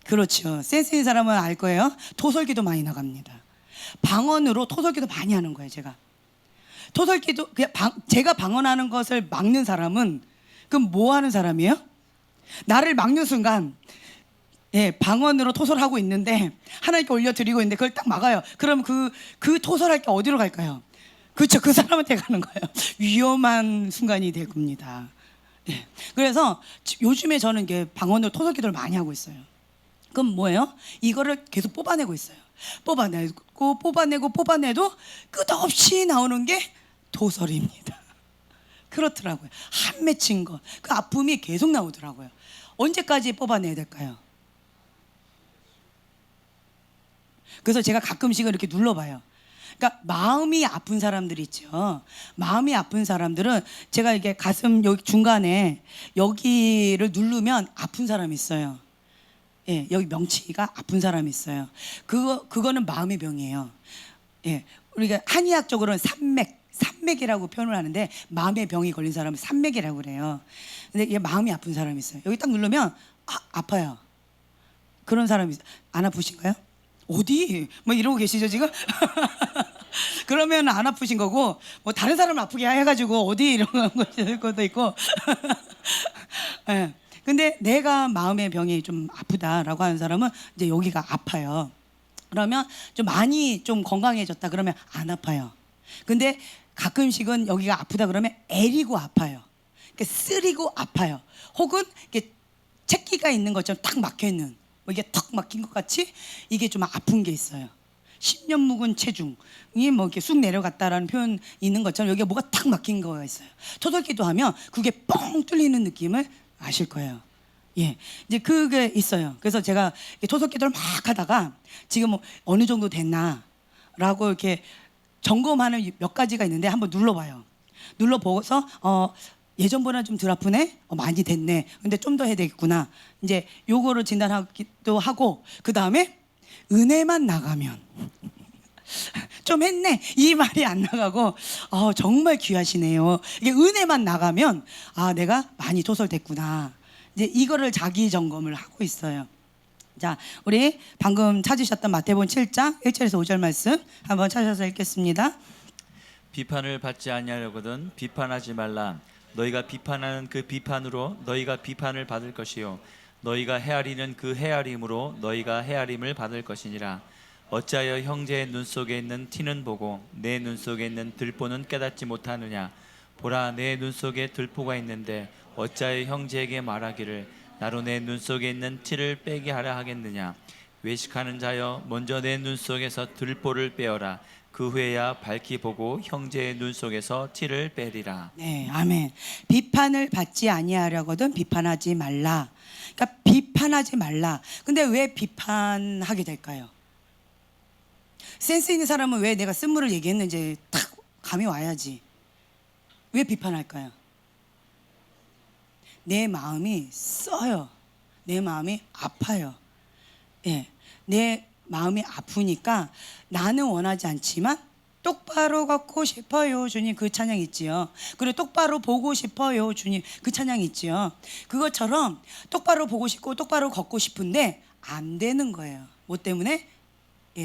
그렇죠. 센스 있는 사람은 알 거예요. 토설기도 많이 나갑니다. 방언으로 토설기도 많이 하는 거예요, 제가. 토설기도 제가 방언하는 것을 막는 사람은 그럼 뭐 하는 사람이에요? 나를 막는 순간 방언으로 토설하고 있는데 하나님께 올려드리고 있는데 그걸 딱 막아요. 그럼 그 토설할 게 어디로 갈까요? 그렇죠. 그 사람한테 가는 거예요. 위험한 순간이 될 겁니다. 그래서 요즘에 저는 이게 방언으로 토설기도를 많이 하고 있어요. 그럼 뭐예요? 이거를 계속 뽑아내고 있어요. 뽑아내도 끝없이 나오는 게 도설입니다. 그렇더라고요. 한 맺힌 거. 그 아픔이 계속 나오더라고요. 언제까지 뽑아내야 될까요? 그래서 제가 가끔씩은 이렇게 눌러봐요. 그러니까 마음이 아픈 사람들 있죠. 마음이 아픈 사람들은 제가 이게 가슴 여기 중간에 여기를 누르면 아픈 사람이 있어요. 여기 명치가 아픈 사람이 있어요. 그거는 마음의 병이에요. 우리가 한의학적으로는 산맥이라고 표현을 하는데 마음의 병이 걸린 사람은 산맥이라고 그래요. 근데 이게 마음이 아픈 사람이 있어요. 여기 딱 누르면 아파요. 그런 사람이 안 아프신가요? 어디? 뭐 이러고 계시죠 지금? 그러면 안 아프신 거고 뭐 다른 사람을 아프게 해가지고 어디 이런 것도 있고. 근데 내가 마음의 병이 좀 아프다라고 하는 사람은 이제 여기가 아파요. 그러면 좀 많이 좀 건강해졌다 그러면 안 아파요. 근데 가끔씩은 여기가 아프다 그러면 애리고 아파요. 그러니까 쓰리고 아파요. 혹은 이렇게 채기가 있는 것처럼 탁 막혀 있는 뭐 이게 턱 막힌 것 같이 이게 좀 아픈 게 있어요. 10년 묵은 체중이 뭐 이렇게 쑥 내려갔다라는 표현 있는 것처럼 여기가 뭐가 탁 막힌 거가 있어요. 토설기도 하면 그게 뻥 뚫리는 느낌을 아실 거예요. 이제 그게 있어요. 그래서 제가 토설기도를 막 하다가 지금 뭐 어느 정도 됐나라고 이렇게 점검하는 몇 가지가 있는데 한번 눌러봐요. 눌러보고서 예전보다 좀 덜 아프네? 많이 됐네. 근데 좀 더 해야 되겠구나. 이제 요거를 진단하기도 하고 그 다음에 은혜만 나가면 좀 했네 이 말이 안 나가고 정말 귀하시네요. 이게 은혜만 나가면 내가 많이 토설됐구나. 이제 이거를 자기 점검을 하고 있어요. 자, 우리 방금 찾으셨던 마태복음 7장 1절에서 5절 말씀 한번 찾아서 읽겠습니다. 비판을 받지 아니하려거든 비판하지 말라. 너희가 비판하는 그 비판으로 너희가 비판을 받을 것이요 너희가 헤아리는 그 헤아림으로 너희가 헤아림을 받을 것이니라. 어찌하여 형제의 눈 속에 있는 티는 보고 내 눈 속에 있는 들보는 깨닫지 못하느냐. 보라, 내 눈 속에 들보가 있는데 어찌하여 형제에게 말하기를 나로 내 눈 속에 있는 티를 빼게 하려 하겠느냐. 외식하는 자여 먼저 내 눈 속에서 들보를 빼어라. 그 후에야 밝히 보고 형제의 눈 속에서 티를 빼리라. 네, 아멘. 비판을 받지 아니하려거든 비판하지 말라. 그러니까 비판하지 말라. 근데 왜 비판하게 될까요? 센스 있는 사람은 왜 내가 쓴물을 얘기했는지 딱 감이 와야지. 왜 비판할까요? 내 마음이 써요. 내 마음이 아파요. 내 마음이 아프니까 나는 원하지 않지만 똑바로 걷고 싶어요 주님, 그 찬양 있지요. 그리고 똑바로 보고 싶어요 주님, 그 찬양 있지요. 그것처럼 똑바로 보고 싶고 똑바로 걷고 싶은데 안 되는 거예요. 뭐 때문에?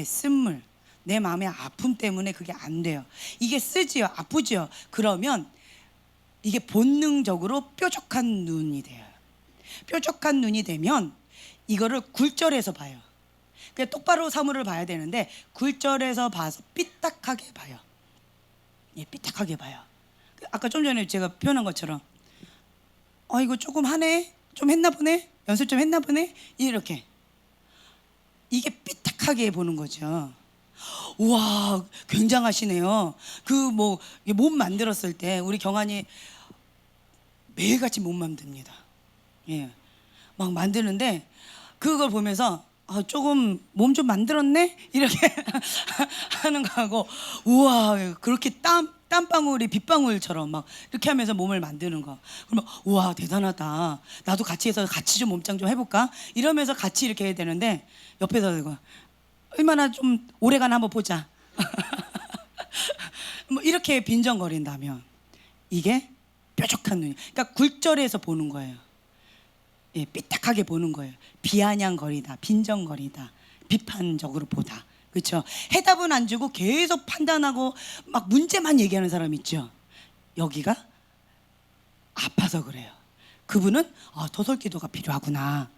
쓴물, 내 마음의 아픔 때문에 그게 안 돼요. 이게 쓰지요, 아프지요. 그러면 이게 본능적으로 뾰족한 눈이 돼요. 뾰족한 눈이 되면 이거를 굴절해서 봐요. 그냥 똑바로 사물을 봐야 되는데 굴절해서 봐서 삐딱하게 봐요. 예, 삐딱하게 봐요. 아까 좀 전에 제가 표현한 것처럼 이거 조금 하네, 좀 했나 보네, 연습 좀 했나 보네, 이렇게 이게 삐딱하게 보는 거죠. 우와, 굉장하시네요. 그 뭐 몸 만들었을 때 우리 경환이 매일같이 몸 만듭니다. 예, 막 만드는데 그걸 보면서 조금 몸 좀 만들었네 이렇게 하는 거하고, 우와, 그렇게 땀방울이 빗방울처럼 막 이렇게 하면서 몸을 만드는 거, 그러면 우와, 대단하다, 나도 같이 해서 같이 좀 몸짱 좀 해볼까 이러면서 같이 이렇게 해야 되는데 옆에서 이거 얼마나 좀 오래가나 한번 보자 뭐 이렇게 빈정거린다면 이게 뾰족한 눈이, 그러니까 굴절해서 보는 거예요. 예, 삐딱하게 보는 거예요. 비아냥거리다, 빈정거리다, 비판적으로 보다. 그렇죠? 해답은 안 주고 계속 판단하고 막 문제만 얘기하는 사람 있죠. 여기가 아파서 그래요. 그분은 토설기도가 필요하구나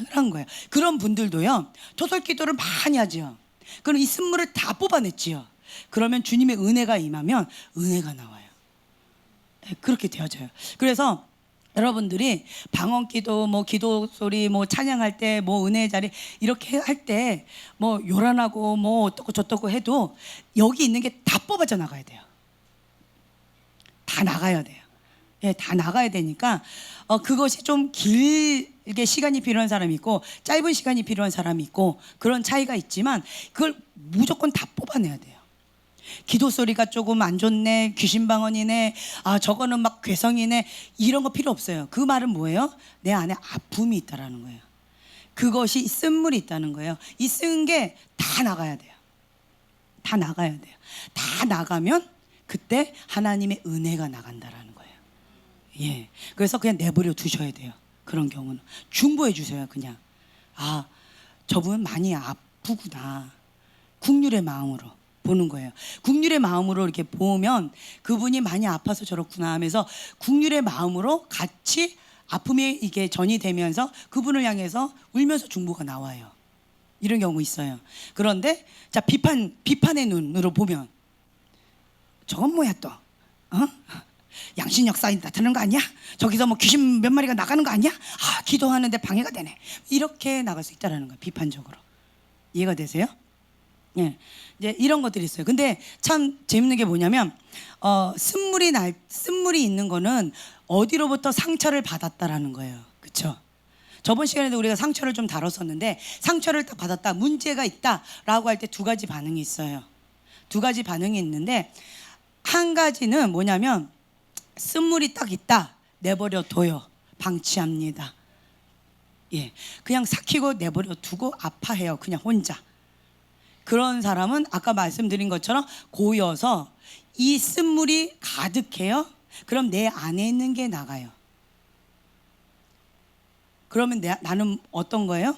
그런 거예요. 그런 분들도요, 토설기도를 많이 하죠. 그럼 이 쓴물을 다 뽑아냈지요. 그러면 주님의 은혜가 임하면 은혜가 나와요. 그렇게 되어져요. 그래서 여러분들이 방언기도, 뭐 기도 소리, 뭐 찬양할 때, 뭐 은혜의 자리 이렇게 할 때 뭐 요란하고 뭐 어떻고 저떻고 해도 여기 있는 게 다 뽑아져 나가야 돼요. 다 나가야 돼요. 예, 다 나가야 되니까 그것이 좀 길게 시간이 필요한 사람이 있고 짧은 시간이 필요한 사람이 있고 그런 차이가 있지만 그걸 무조건 다 뽑아내야 돼요. 기도 소리가 조금 안 좋네, 귀신 방언이네, 저거는 막 괴성이네, 이런 거 필요 없어요. 그 말은 뭐예요? 내 안에 아픔이 있다라는 거예요. 그것이 쓴물이 있다는 거예요. 이 쓴 게 다 나가야 돼요. 다 나가야 돼요. 다 나가면 그때 하나님의 은혜가 나간다라는 거예요. 예, 그래서 그냥 내버려 두셔야 돼요. 그런 경우는 중보해 주세요. 그냥 저분 많이 아프구나, 국률의 마음으로 보는 거예요. 국률의 마음으로 이렇게 보면 그분이 많이 아파서 저렇구나 하면서 국률의 마음으로 같이 아픔이 이게 전이 되면서 그분을 향해서 울면서 중보가 나와요. 이런 경우 있어요. 그런데 자, 비판의 눈으로 보면 저건 뭐야 또? 양심력 사인 나타나는 거 아니야? 저기서 뭐 귀신 몇 마리가 나가는 거 아니야? 기도하는데 방해가 되네. 이렇게 나갈 수 있다라는 거예요. 비판적으로. 이해가 되세요? 예, 이제 이런 것들이 있어요. 근데 참 재밌는 게 뭐냐면 쓴물이 있는 거는 어디로부터 상처를 받았다라는 거예요. 그렇죠? 저번 시간에도 우리가 상처를 좀 다뤘었는데 상처를 딱 받았다, 문제가 있다라고 할 때 두 가지 반응이 있어요. 두 가지 반응이 있는데 한 가지는 뭐냐면 쓴물이 딱 있다, 내버려 둬요. 방치합니다. 예, 그냥 삭히고 내버려 두고 아파해요. 그냥 혼자. 그런 사람은 아까 말씀드린 것처럼 고여서 이 쓴물이 가득해요. 그럼 내 안에 있는 게 나가요. 그러면 나는 어떤 거예요?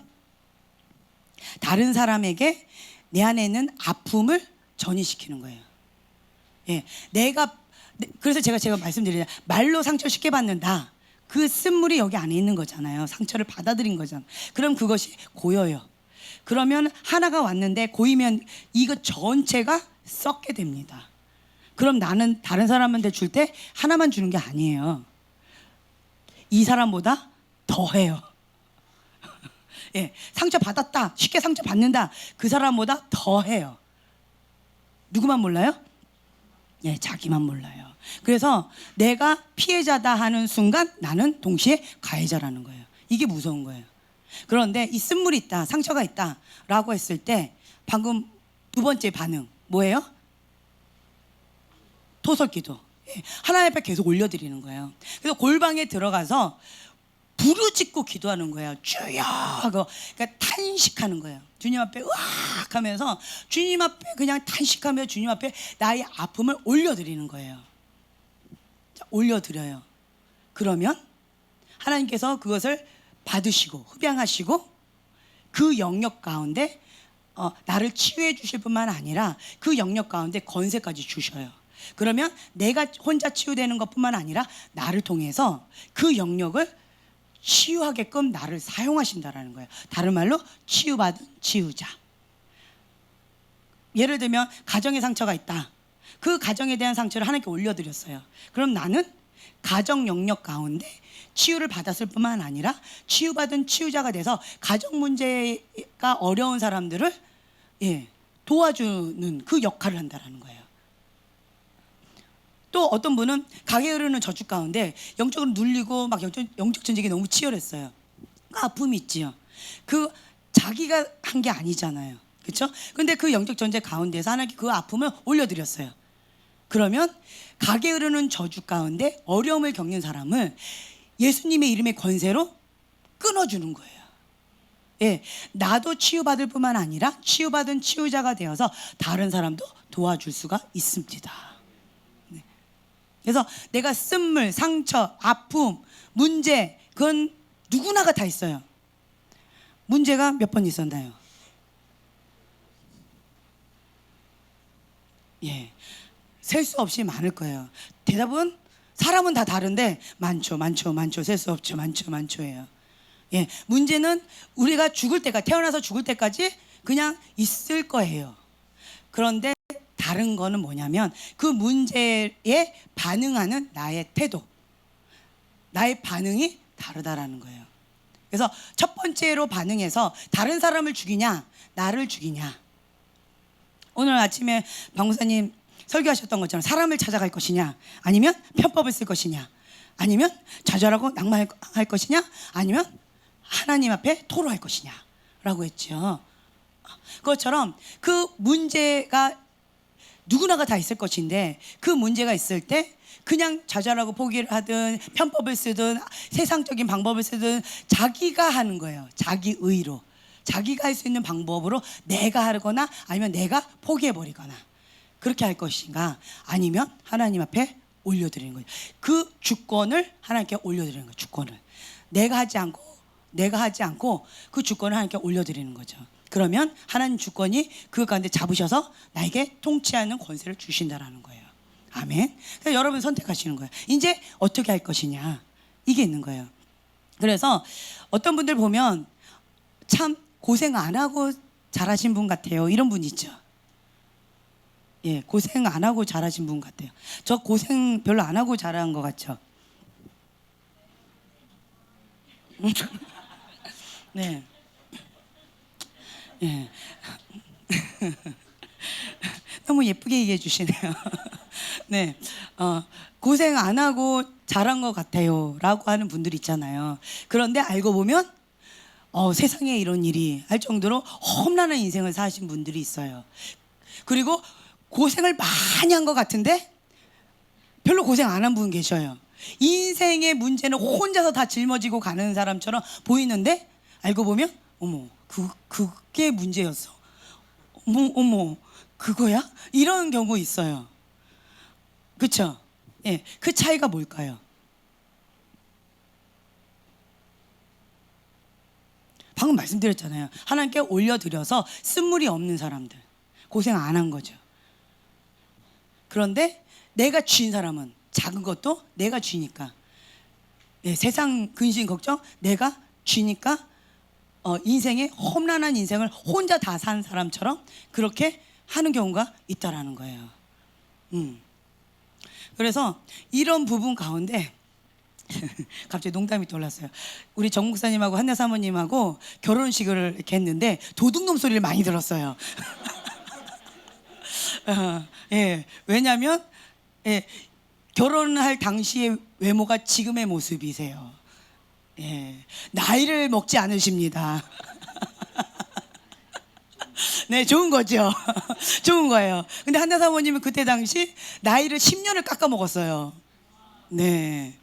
다른 사람에게 내 안에 있는 아픔을 전이시키는 거예요. 예, 그래서 제가 말씀드리자, 말로 상처 쉽게 받는다. 그 쓴물이 여기 안에 있는 거잖아요. 상처를 받아들인 거잖아요. 그럼 그것이 고여요. 그러면 하나가 왔는데 고이면 이거 전체가 썩게 됩니다. 그럼 나는 다른 사람한테 줄 때 하나만 주는 게 아니에요. 이 사람보다 더해요. 예, 상처 받았다, 쉽게 상처 받는다, 그 사람보다 더해요. 누구만 몰라요? 예, 자기만 몰라요. 그래서 내가 피해자다 하는 순간 나는 동시에 가해자라는 거예요. 이게 무서운 거예요. 그런데 이 쓴물이 있다, 상처가 있다 라고 했을 때 방금 두 번째 반응 뭐예요? 토설기도. 하나님 앞에 계속 올려드리는 거예요. 그래서 골방에 들어가서 부르짖고 기도하는 거예요. 주여 하고, 그러니까 탄식하는 거예요. 주님 앞에 으악 하면서 주님 앞에 그냥 탄식하며 주님 앞에 나의 아픔을 올려드리는 거예요. 자, 올려드려요. 그러면 하나님께서 그것을 받으시고 흡양하시고 그 영역 가운데 나를 치유해 주실 뿐만 아니라 그 영역 가운데 권세까지 주셔요. 그러면 내가 혼자 치유되는 것뿐만 아니라 나를 통해서 그 영역을 치유하게끔 나를 사용하신다라는 거예요. 다른 말로 치유받은 치유자. 예를 들면 가정에 상처가 있다. 그 가정에 대한 상처를 하나님께 올려드렸어요. 그럼 나는 가정 영역 가운데 치유를 받았을 뿐만 아니라 치유받은 치유자가 돼서 가정 문제가 어려운 사람들을 도와주는 그 역할을 한다라는 거예요. 또 어떤 분은 강에 흐르는 저축 가운데 영적으로 눌리고 막 영적 전쟁이 너무 치열했어요. 그 아픔이 있지요. 그 자기가 한 게 아니잖아요. 그렇죠? 근데 그 영적 전쟁 가운데서 하나님께 그 아픔을 올려드렸어요. 그러면 강에 흐르는 저주 가운데 어려움을 겪는 사람을 예수님의 이름의 권세로 끊어주는 거예요. 예, 나도 치유받을 뿐만 아니라 치유받은 치유자가 되어서 다른 사람도 도와줄 수가 있습니다. 네. 그래서 내가 쓴물, 상처, 아픔, 문제, 그건 누구나가 다 있어요. 문제가 몇 번 있었나요? 예, 셀 수 없이 많을 거예요. 대답은 사람은 다 다른데 많죠, 셀 수 없죠, 많죠예요. 예, 문제는 우리가 죽을 때까지, 태어나서 죽을 때까지 그냥 있을 거예요. 그런데 다른 거는 뭐냐면 그 문제에 반응하는 나의 태도, 나의 반응이 다르다라는 거예요. 그래서 첫 번째로 반응해서 다른 사람을 죽이냐, 나를 죽이냐. 오늘 아침에 박무사님 설교하셨던 것처럼 사람을 찾아갈 것이냐, 아니면 편법을 쓸 것이냐, 아니면 좌절하고 낙마할 것이냐, 아니면 하나님 앞에 토로할 것이냐 라고 했죠. 그것처럼 그 문제가 누구나가 다 있을 것인데 그 문제가 있을 때 그냥 좌절하고 포기를 하든 편법을 쓰든 세상적인 방법을 쓰든 자기가 하는 거예요. 자기 의로, 자기가 할 수 있는 방법으로 내가 하거나 아니면 내가 포기해버리거나 그렇게 할 것인가, 아니면 하나님 앞에 올려드리는 거예요. 그 주권을 하나님께 올려드리는 거예요. 주권을 내가 하지 않고 그 주권을 하나님께 올려드리는 거죠. 그러면 하나님 주권이 그 가운데 잡으셔서 나에게 통치하는 권세를 주신다라는 거예요. 아멘. 그래서 여러분 선택하시는 거예요. 이제 어떻게 할 것이냐, 이게 있는 거예요. 그래서 어떤 분들 보면 참 고생 안 하고 잘하신 분 같아요, 이런 분 있죠. 예, 고생 안 하고 잘하신 분 같아요. 저 고생 별로 안 하고 잘한 것 같죠. 네. 예. 너무 예쁘게 얘기해 주시네요. 네. 고생 안 하고 잘한 것 같아요 라고 하는 분들 있잖아요. 그런데 알고 보면 세상에 이런 일이 할 정도로 험난한 인생을 사신 분들이 있어요. 그리고 고생을 많이 한 것 같은데 별로 고생 안 한 분 계셔요. 인생의 문제는 혼자서 다 짊어지고 가는 사람처럼 보이는데 알고 보면 어머, 그게 문제였어. 어머, 그거야? 이런 경우 있어요. 그렇죠? 예, 그 차이가 뭘까요? 방금 말씀드렸잖아요. 하나님께 올려드려서 쓴물이 없는 사람들, 고생 안 한 거죠. 그런데 내가 쥐인 사람은 작은 것도 내가 쥐니까, 세상 근심 걱정 내가 쥐니까 인생의 험난한 인생을 혼자 다 산 사람처럼 그렇게 하는 경우가 있다라는 거예요. 그래서 이런 부분 가운데 갑자기 농담이 떠올랐어요. 우리 정 목사님하고 한나 사모님하고 결혼식을 이렇게 했는데 도둑놈 소리를 많이 들었어요. 예, 왜냐하면 결혼할 당시의 외모가 지금의 모습이세요. 예, 나이를 먹지 않으십니다. 네, 좋은 거죠. 좋은 거예요. 근데 한나 사모님은 그때 당시 나이를 10년을 깎아 먹었어요. 네.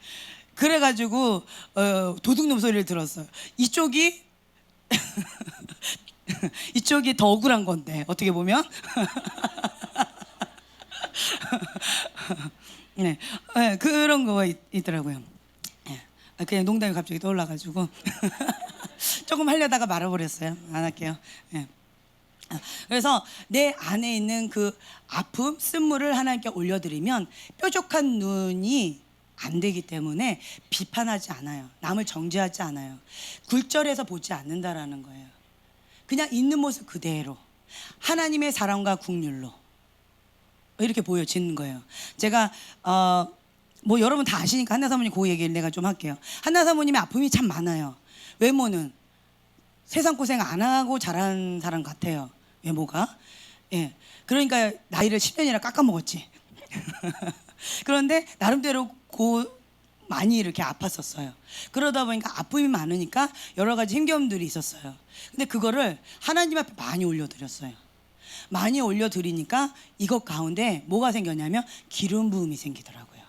그래가지고 도둑놈 소리를 들었어요. 이쪽이 이쪽이 더 억울한 건데 어떻게 보면. 네, 그런 거 있더라고요. 그냥 농담이 갑자기 떠올라가지고 조금 하려다가 말아버렸어요. 안 할게요. 그래서 내 안에 있는 그 아픔, 쓴물을 하나님께 올려드리면 뾰족한 눈이 안 되기 때문에 비판하지 않아요. 남을 정죄하지 않아요. 굴절해서 보지 않는다라는 거예요. 그냥 있는 모습 그대로 하나님의 사랑과 긍휼로 이렇게 보여지는 거예요. 제가 뭐 여러분 다 아시니까 한나 사모님 그 얘기를 내가 좀 할게요. 한나 사모님의 아픔이 참 많아요. 외모는 세상 고생 안 하고 자란 사람 같아요. 외모가. 예. 그러니까 나이를 10년이나 깎아먹었지. 그런데 나름대로 많이 이렇게 아팠었어요. 그러다 보니까 아픔이 많으니까 여러 가지 힘겨움들이 있었어요. 근데 그거를 하나님 앞에 많이 올려드렸어요. 많이 올려드리니까 이것 가운데 뭐가 생겼냐면 기름 부음이 생기더라고요.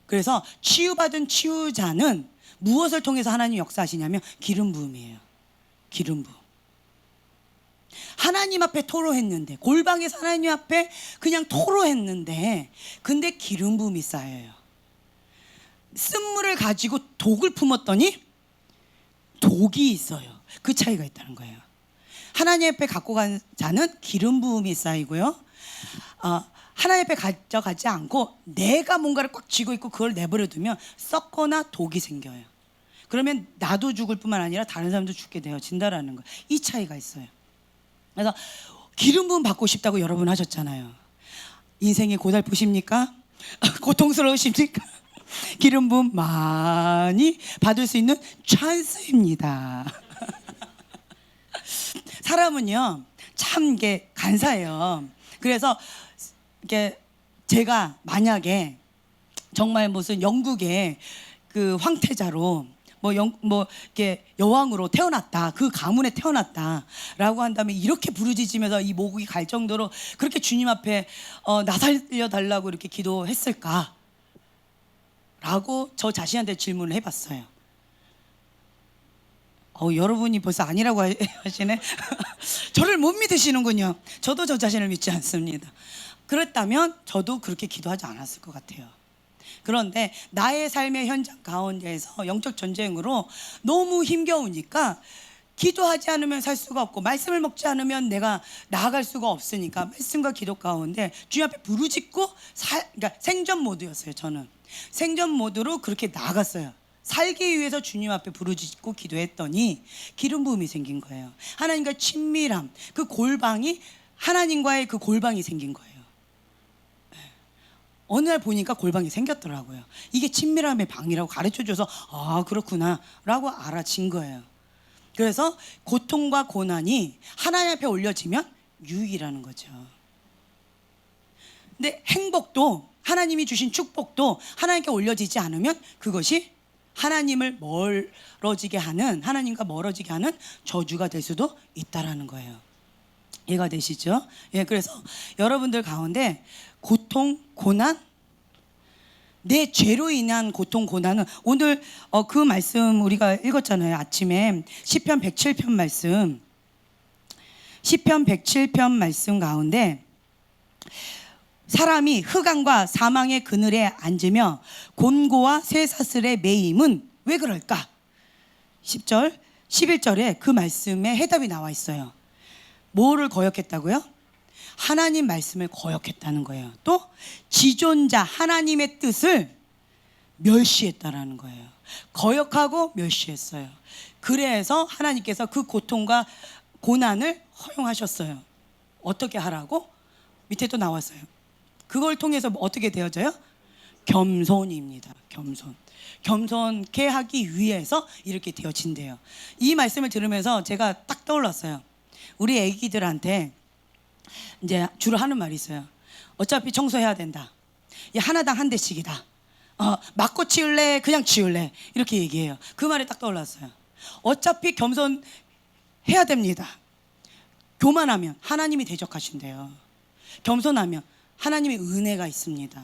그래서 치유받은 치유자는 무엇을 통해서 하나님 역사하시냐면 기름 부음이에요. 기름 부음. 하나님 앞에 토로했는데, 골방에서 하나님 앞에 그냥 토로했는데, 근데 기름 부음이 쌓여요. 쓴물을 가지고 독을 품었더니 독이 있어요. 그 차이가 있다는 거예요. 하나님 앞에 갖고 간 자는 기름 부음이 쌓이고요. 하나님 앞에 가져가지 않고 내가 뭔가를 꽉 쥐고 있고 그걸 내버려 두면 썩거나 독이 생겨요. 그러면 나도 죽을 뿐만 아니라 다른 사람도 죽게 되어진다라는 거예요. 이 차이가 있어요. 그래서 기름 부음 받고 싶다고 여러분 하셨잖아요. 인생이 고달프십니까? 고통스러우십니까? 기름 부음 많이 받을 수 있는 찬스입니다. 사람은요 참 이게 간사해요. 그래서 이게 제가 만약에 정말 무슨 영국의 그 황태자로 이렇게 여왕으로 태어났다, 그 가문에 태어났다라고 한다면 이렇게 부르짖으면서 이 목이 갈 정도로 그렇게 주님 앞에 나 살려달라고 이렇게 기도했을까? 라고 저 자신한테 질문을 해봤어요. 여러분이 벌써 아니라고 하시네. 저를 못 믿으시는군요. 저도 저 자신을 믿지 않습니다. 그랬다면 저도 그렇게 기도하지 않았을 것 같아요. 그런데 나의 삶의 현장 가운데에서 영적 전쟁으로 너무 힘겨우니까 기도하지 않으면 살 수가 없고 말씀을 먹지 않으면 내가 나아갈 수가 없으니까 말씀과 기도 가운데 주님 앞에 부르짖고 그러니까 생존 모드였어요. 저는 생존 모드로 그렇게 나아갔어요. 살기 위해서 주님 앞에 부르짖고 기도했더니 기름 부음이 생긴 거예요. 하나님과 친밀함, 그 골방이 하나님과의 그 골방이 생긴 거예요. 어느 날 보니까 골방이 생겼더라고요. 이게 친밀함의 방이라고 가르쳐줘서 그렇구나 라고 알아진 거예요. 그래서 고통과 고난이 하나님 앞에 올려지면 유익이라는 거죠. 근데 행복도 하나님이 주신 축복도 하나님께 올려지지 않으면 그것이 하나님을 하나님과 멀어지게 하는 저주가 될 수도 있다라는 거예요. 이해가 되시죠? 예, 그래서 여러분들 가운데 고통, 고난, 내 죄로 인한 고통, 고난은 오늘 그 말씀 우리가 읽었잖아요. 아침에 시편 107편 말씀, 시편 107편 말씀 가운데 사람이 흑암과 사망의 그늘에 앉으며 곤고와 쇠사슬에 매임은 왜 그럴까? 10절, 11절에 그 말씀에 해답이 나와 있어요. 뭐를 거역했다고요? 하나님 말씀을 거역했다는 거예요. 또 지존자 하나님의 뜻을 멸시했다라는 거예요. 거역하고 멸시했어요. 그래서 하나님께서 그 고통과 고난을 허용하셨어요. 어떻게 하라고? 밑에 또 나왔어요. 그걸 통해서 어떻게 되어져요? 겸손입니다. 겸손케 하기 위해서 이렇게 되어진대요. 이 말씀을 들으면서 제가 딱 떠올랐어요. 우리 애기들한테 이제 주로 하는 말이 있어요. 어차피 청소해야 된다. 하나당 한 대씩이다. 맞고 치울래? 그냥 치울래? 이렇게 얘기해요. 그 말이 딱 떠올랐어요. 어차피 겸손해야 됩니다. 교만하면 하나님이 대적하신대요. 겸손하면 하나님의 은혜가 있습니다.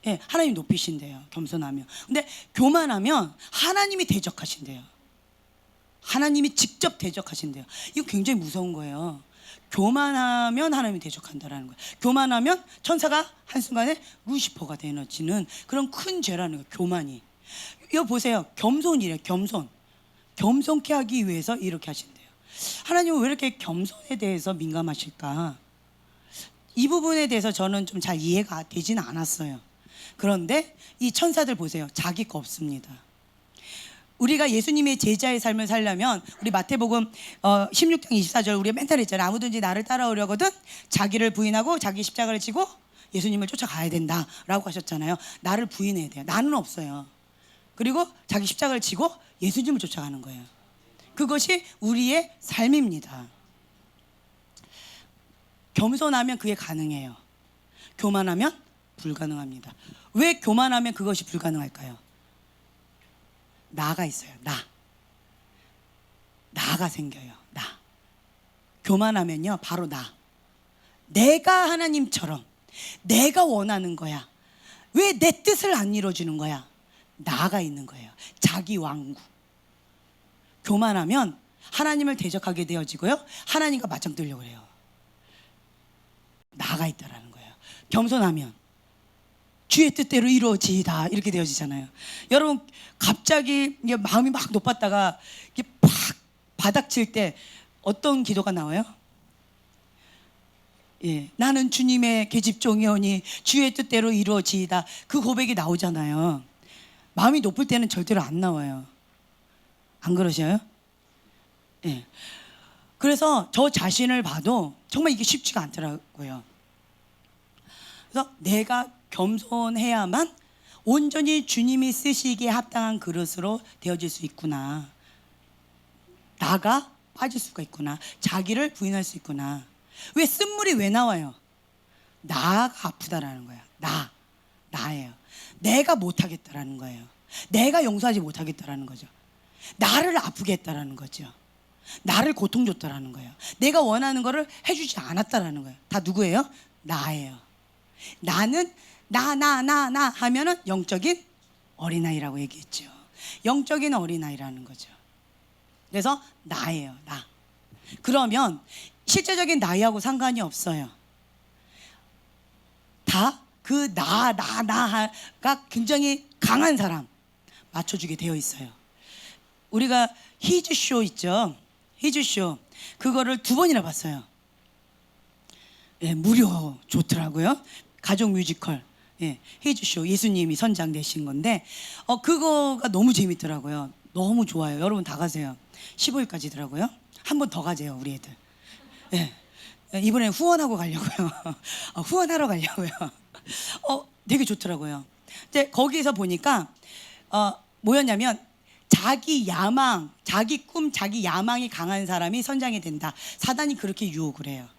예, 하나님 높이신대요. 겸손하면. 근데 교만하면 하나님이 대적하신대요. 하나님이 직접 대적하신대요. 이거 굉장히 무서운 거예요. 교만하면 하나님이 대적한다라는 거예요. 교만하면 천사가 한순간에 루시퍼가 되어지는 그런 큰 죄라는 거예요. 교만이. 이거 보세요. 겸손이래요. 겸손케 하기 위해서 이렇게 하신대요. 하나님은 왜 이렇게 겸손에 대해서 민감하실까? 이 부분에 대해서 저는 좀 잘 이해가 되지는 않았어요. 그런데 이 천사들 보세요. 자기 거 없습니다. 우리가 예수님의 제자의 삶을 살려면 우리 마태복음 16장 24절 우리가 맨날 했잖아요. 아무든지 나를 따라오려거든 자기를 부인하고 자기 십자가를 지고 예수님을 쫓아가야 된다라고 하셨잖아요. 나를 부인해야 돼요. 나는 없어요. 그리고 자기 십자가를 지고 예수님을 쫓아가는 거예요. 그것이 우리의 삶입니다. 겸손하면 그게 가능해요. 교만하면 불가능합니다. 왜 교만하면 그것이 불가능할까요? 나가 있어요. 나가 생겨요. 나. 교만하면요, 바로 나. 내가 하나님처럼 내가 원하는 거야. 왜 내 뜻을 안 이루어주는 거야? 나가 있는 거예요. 자기 왕국. 교만하면 하나님을 대적하게 되어지고요, 하나님과 맞짱 뜨려고 해요. 나가 있다라는 거예요. 겸손하면 주의 뜻대로 이루어지이다 이렇게 되어지잖아요. 여러분 갑자기 마음이 막 높았다가 이게 팍 바닥칠 때 어떤 기도가 나와요? 예, 나는 주님의 계집종이오니 주의 뜻대로 이루어지이다. 그 고백이 나오잖아요. 마음이 높을 때는 절대로 안 나와요. 안 그러셔요? 예. 그래서 저 자신을 봐도 정말 이게 쉽지가 않더라고요. 그래서 내가 겸손해야만 온전히 주님이 쓰시기에 합당한 그릇으로 되어질 수 있구나. 나가 빠질 수가 있구나. 자기를 부인할 수 있구나. 왜 쓴물이 왜 나와요? 나가 아프다라는 거예요. 나예요. 내가 못하겠다라는 거예요. 내가 용서하지 못하겠다라는 거죠. 나를 아프게 했다라는 거죠. 나를 고통 줬다라는 거예요. 내가 원하는 거를 해주지 않았다라는 거예요. 다 누구예요? 나예요. 나는 나 하면은 영적인 어린아이라고 얘기했죠. 영적인 어린아이라는 거죠. 그래서 나예요. 나. 그러면 실제적인 나이하고 상관이 없어요. 다 그 나가 굉장히 강한 사람 맞춰주게 되어 있어요. 우리가 히즈쇼 있죠. 히즈쇼 그거를 2번이나 봤어요. 예, 무료 좋더라고요. 가족 뮤지컬. 예, 히즈쇼 예수님이 선장 되신 건데 그거가 너무 재밌더라고요. 너무 좋아요. 여러분 다 가세요. 15일까지더라고요. 한 번 더 가세요 우리 애들. 예, 이번에 후원하고 가려고요. 후원하러 가려고요. 되게 좋더라고요. 근데 거기서 보니까 뭐였냐면 자기 야망, 자기 꿈, 자기 야망이 강한 사람이 선장이 된다. 사단이 그렇게 유혹을 해요.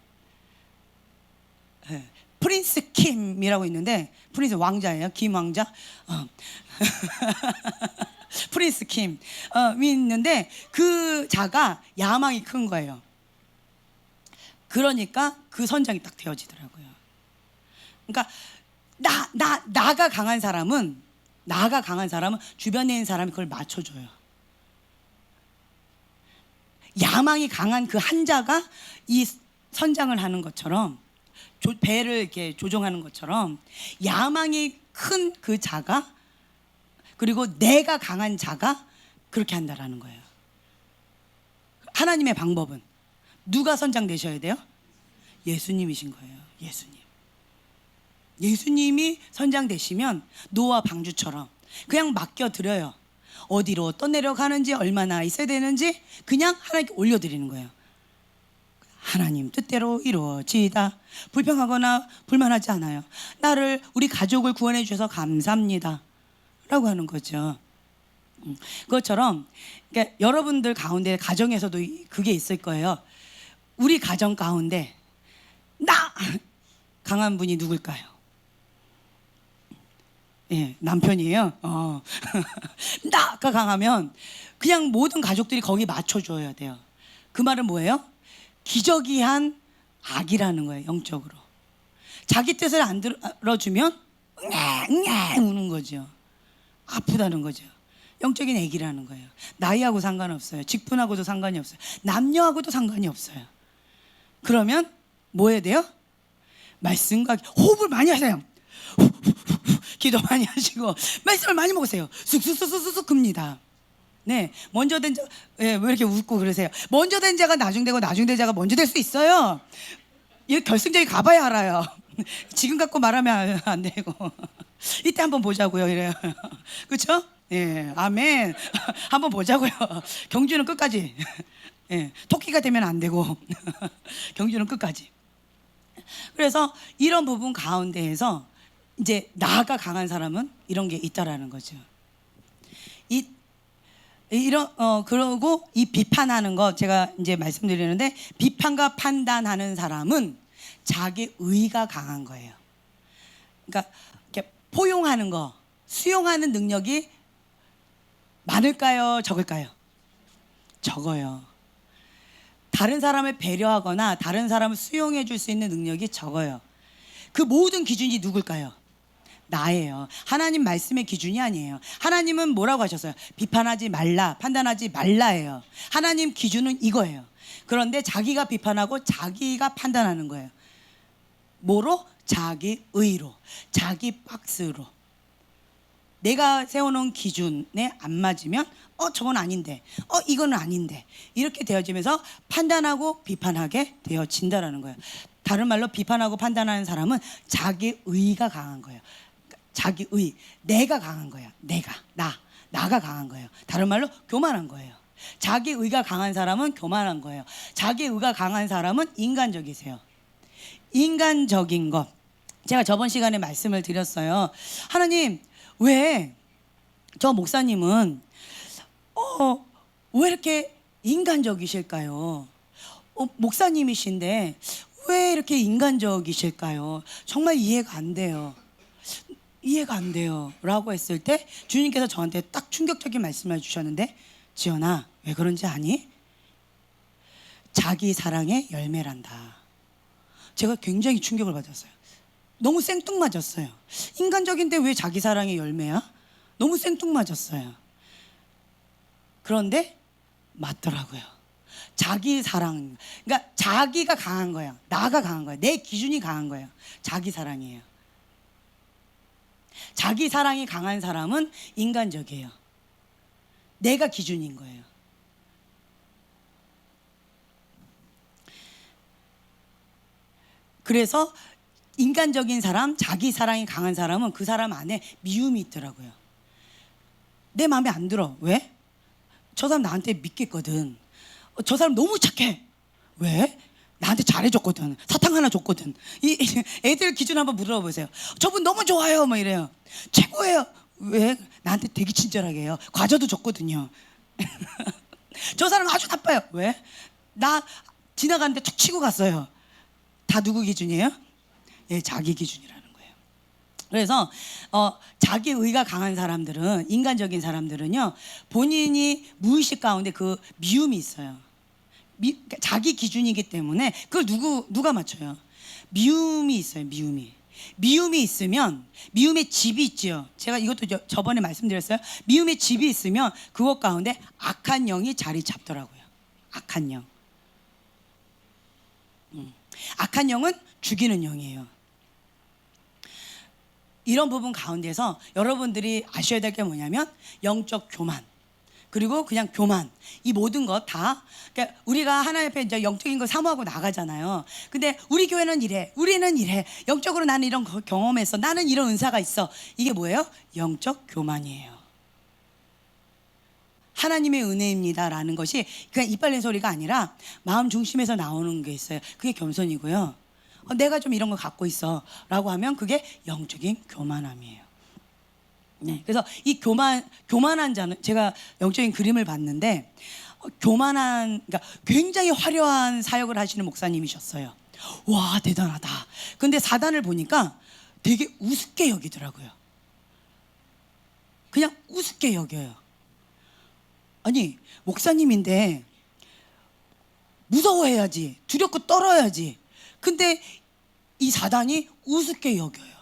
네. 프린스 킴이라고 있는데 프린스 왕자예요. 김 왕자. 프린스 킴이 있는데 그 자가 야망이 큰 거예요. 그러니까 그 선장이 딱 되어지더라고요. 그러니까 나가 강한 사람은 주변에 있는 사람이 그걸 맞춰줘요. 야망이 강한 그 한 자가 이 선장을 하는 것처럼 배를 이렇게 조종하는 것처럼 야망이 큰 그 자가 그리고 내가 강한 자가 그렇게 한다라는 거예요. 하나님의 방법은 누가 선장 되셔야 돼요? 예수님이신 거예요. 예수님이 선장 되시면 노아 방주처럼 그냥 맡겨드려요. 어디로 떠내려가는지 얼마나 있어야 되는지 그냥 하나님께 올려드리는 거예요. 하나님 뜻대로 이루어지이다. 불평하거나 불만하지 않아요. 우리 가족을 구원해 주셔서 감사합니다 라고 하는 거죠. 그것처럼 그러니까 여러분들 가운데 가정에서도 그게 있을 거예요. 우리 가정 가운데 강한 분이 누굴까요? 예, 남편이에요. 나가 강하면 그냥 모든 가족들이 거기 맞춰줘야 돼요. 그 말은 뭐예요? 기저귀한 악이라는 거예요. 영적으로 자기 뜻을 안 들어주면 우는 거죠. 아프다는 거죠. 영적인 애기라는 거예요. 나이하고 상관없어요. 직분하고도 상관이 없어요. 남녀하고도 상관이 없어요. 그러면 뭐 해야 돼요? 말씀과 호흡을 많이 하세요. 기도 많이 하시고 말씀을 많이 먹으세요. 쑥쑥쑥쑥 큽니다. 네, 먼저 된 자, 왜 이렇게 웃고 그러세요? 먼저 된 자가 나중되고 나중된 자가 먼저 될 수 있어요. 이 결승전에 가봐야 알아요. 지금 갖고 말하면 안 되고 이때 한번 보자고요. 이래요. 그렇죠? 예, 아멘. 한번 보자고요. 경주는 끝까지. 예, 토끼가 되면 안 되고 경주는 끝까지. 그래서 이런 부분 가운데에서 이제 나가 강한 사람은 이런 게 있다라는 거죠. 이런 그러고 이 비판하는 거 제가 이제 말씀드리는데 비판과 판단하는 사람은 자기 의가 강한 거예요. 그러니까 이렇게 포용하는 거, 수용하는 능력이 많을까요? 적을까요? 적어요. 다른 사람을 배려하거나 다른 사람을 수용해 줄 수 있는 능력이 적어요. 그 모든 기준이 누굴까요? 나예요. 하나님 말씀의 기준이 아니에요. 하나님은 뭐라고 하셨어요? 비판하지 말라, 판단하지 말라예요. 하나님 기준은 이거예요. 그런데 자기가 비판하고 자기가 판단하는 거예요. 뭐로? 자기 의로, 자기 박스로. 내가 세워놓은 기준에 안 맞으면 저건 아닌데, 이거는 아닌데, 이렇게 되어지면서 판단하고 비판하게 되어진다라는 거예요. 다른 말로 비판하고 판단하는 사람은 자기 의가 강한 거예요. 자기 의, 내가 강한 거야. 나가 강한 거예요. 다른 말로 교만한 거예요. 자기 의가 강한 사람은 교만한 거예요. 자기 의가 강한 사람은 인간적이세요. 인간적인 것. 제가 저번 시간에 말씀을 드렸어요. 하나님, 왜 저 목사님은 왜 이렇게 인간적이실까요? 목사님이신데 왜 이렇게 인간적이실까요? 정말 이해가 안 돼요. 이해가 안 돼요. 라고 했을 때 주님께서 저한테 딱 충격적인 말씀을 주셨는데, 지연아, 왜 그런지 아니? 자기 사랑의 열매란다. 제가 굉장히 충격을 받았어요. 너무 생뚱맞았어요. 인간적인데 왜 자기 사랑의 열매야? 너무 생뚱맞았어요. 그런데 맞더라고요. 자기 사랑, 그러니까 자기가 강한 거예요. 나가 강한 거예요. 내 기준이 강한 거예요. 자기 사랑이에요. 자기 사랑이 강한 사람은 인간적이에요. 내가 기준인 거예요. 그래서 인간적인 사람, 자기 사랑이 강한 사람은 그 사람 안에 미움이 있더라고요. 내 마음에 안 들어. 왜? 저 사람 나한테 믿겠거든. 저 사람 너무 착해. 왜? 나한테 잘해줬거든. 사탕 하나 줬거든. 이 애들 기준 한번 물어보세요. 저분 너무 좋아요. 뭐 이래요. 최고예요. 왜? 나한테 되게 친절하게 해요. 과자도 줬거든요. 저 사람 아주 나빠요. 왜? 나 지나가는데 툭 치고 갔어요. 다 누구 기준이에요? 예, 자기 기준이라는 거예요. 그래서 자기 의가 강한 사람들은, 인간적인 사람들은요, 본인이 무의식 가운데 그 미움이 있어요. 그러니까 자기 기준이기 때문에 그걸 누가 맞춰요? 미움이 있어요. 미움이 있으면, 미움의 집이 있죠. 제가 이것도 저번에 말씀드렸어요. 미움의 집이 있으면 그것 가운데 악한 영이 자리 잡더라고요. 악한 영. 악한 영은 죽이는 영이에요. 이런 부분 가운데서 여러분들이 아셔야 될 게 뭐냐면 영적 교만, 그리고 그냥 교만, 이 모든 것 다, 그러니까 우리가 하나님 앞에 이제 영적인 거 사모하고 나가잖아요. 근데 우리 교회는 이래, 우리는 이래, 영적으로 나는 이런 거 경험했어, 나는 이런 은사가 있어. 이게 뭐예요? 영적 교만이에요. 하나님의 은혜입니다라는 것이 그냥 이빨 낸 소리가 아니라 마음 중심에서 나오는 게 있어요. 그게 겸손이고요. 내가 좀 이런 거 갖고 있어 라고 하면 그게 영적인 교만함이에요. 네, 그래서 이 교만한 자는, 제가 영적인 그림을 봤는데 그러니까 굉장히 화려한 사역을 하시는 목사님이셨어요. 와, 대단하다. 근데 사단을 보니까 되게 우습게 여기더라고요. 그냥 우습게 여겨요. 아니, 목사님인데 무서워해야지, 두렵고 떨어야지. 근데 이 사단이 우습게 여겨요.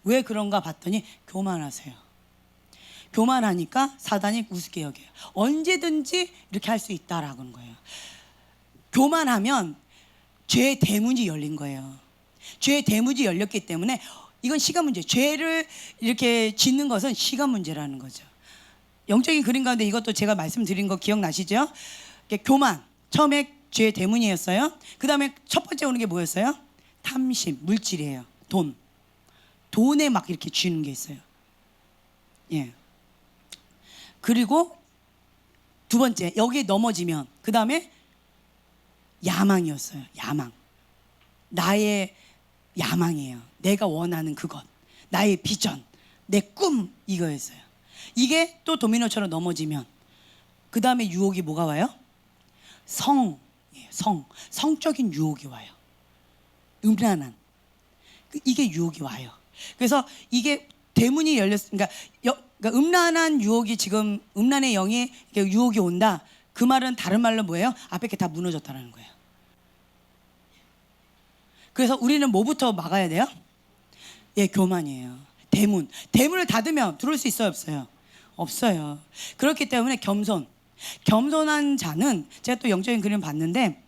왜 그런가 봤더니 교만하세요. 교만하니까 사단이 우습게 여겨요. 언제든지 이렇게 할 수 있다라는 거예요. 교만하면 죄의 대문이 열린 거예요. 죄의 대문이 열렸기 때문에 이건 시간 문제. 죄를 이렇게 짓는 것은 시간 문제라는 거죠. 영적인 그림 가운데 이것도 제가 말씀드린 거 기억나시죠? 이게 교만, 처음에 죄의 대문이었어요. 그 다음에 첫 번째 오는 게 뭐였어요? 탐심, 물질이에요. 돈에 막 이렇게 쥐는 게 있어요. 예. 그리고 두 번째, 여기에 넘어지면 그 다음에 야망이었어요. 야망. 나의 야망이에요. 내가 원하는 그것, 나의 비전, 내 꿈, 이거였어요. 이게 또 도미노처럼 넘어지면 그 다음에 유혹이 뭐가 와요? 성적인 유혹이 와요. 음란한, 이게 유혹이 와요. 그래서 이게 대문이 열렸으니까, 그러니까 음란한 유혹이, 지금 음란의 영이 유혹이 온다. 그 말은 다른 말로 뭐예요? 앞에 게 다 무너졌다는 거예요. 그래서 우리는 뭐부터 막아야 돼요? 예, 교만이에요. 대문을 닫으면 들어올 수 있어요, 없어요? 없어요. 그렇기 때문에 겸손한 자는, 제가 또 영적인 그림을 봤는데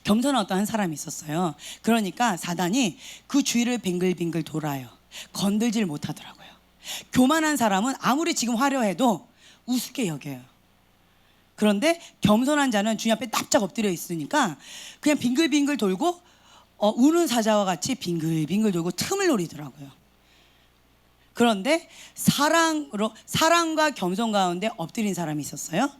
겸손한 어떤 한 사람이 있었어요. 그러니까 사단이 그 주위를 빙글빙글 돌아요. 건들질 못하더라고요. 교만한 사람은 아무리 지금 화려해도 우습게 여겨요. 그런데 겸손한 자는 주님 앞에 납작 엎드려 있으니까 그냥 빙글빙글 돌고 우는 사자와 같이 빙글빙글 돌고 틈을 노리더라고요. 그런데 사랑과 겸손 가운데 엎드린 사람이 있었어요.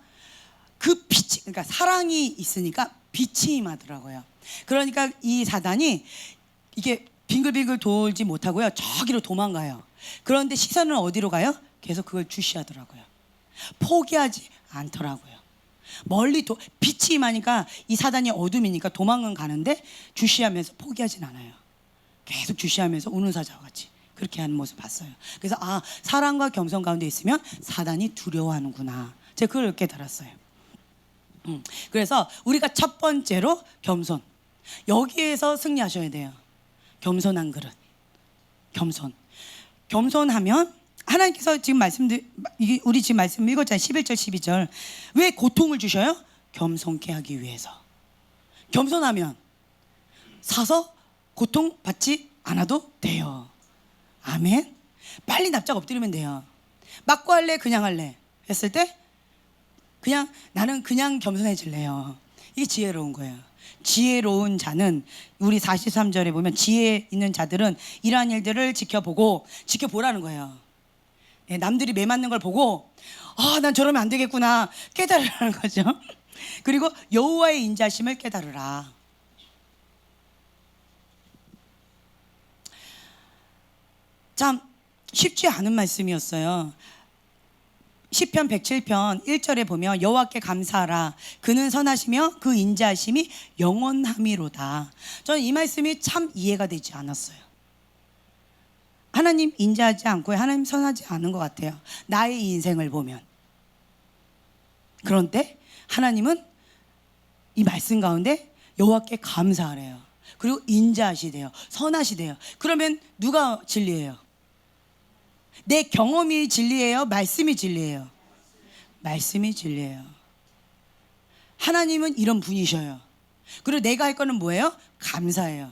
그 빛이, 그러니까 사랑이 있으니까 빛이 임하더라고요. 그러니까 이 사단이 이게 빙글빙글 돌지 못하고요, 저기로 도망가요. 그런데 시선은 어디로 가요? 계속 그걸 주시하더라고요. 포기하지 않더라고요. 빛이 임하니까 이 사단이 어둠이니까 도망은 가는데 주시하면서 포기하진 않아요. 계속 주시하면서 우는 사자와 같이 그렇게 하는 모습 봤어요. 그래서 사랑과 겸손 가운데 있으면 사단이 두려워하는구나, 제가 그걸 깨달았어요. 그래서 우리가 첫 번째로 겸손, 여기에서 승리하셔야 돼요. 겸손한 그릇, 겸손하면 하나님께서 지금 우리 지금 말씀 읽었잖아요. 11절 12절. 왜 고통을 주셔요? 겸손케 하기 위해서. 겸손하면 사서 고통받지 않아도 돼요. 아멘. 빨리 납작 엎드리면 돼요. 맞고 할래, 그냥 할래 했을 때 나는 그냥 겸손해질래요. 이게 지혜로운 거예요. 지혜로운 자는, 우리 43절에 보면 지혜 있는 자들은 이러한 일들을 지켜보라는 거예요. 남들이 매 맞는 걸 보고 난 저러면 안 되겠구나 깨달으라는 거죠. 그리고 여호와의 인자심을 깨달으라. 참 쉽지 않은 말씀이었어요. 시편 107편 1절에 보면 여호와께 감사하라, 그는 선하시며 그 인자하심이 영원함이로다. 저는 이 말씀이 참 이해가 되지 않았어요. 하나님 인자하지 않고 하나님 선하지 않은 것 같아요, 나의 인생을 보면. 그런데 하나님은 이 말씀 가운데 여호와께 감사하래요. 그리고 인자하시대요, 선하시대요. 그러면 누가 진리예요? 내 경험이 진리예요? 말씀이 진리예요? 말씀이 진리예요. 하나님은 이런 분이셔요. 그리고 내가 할 거는 뭐예요? 감사해요.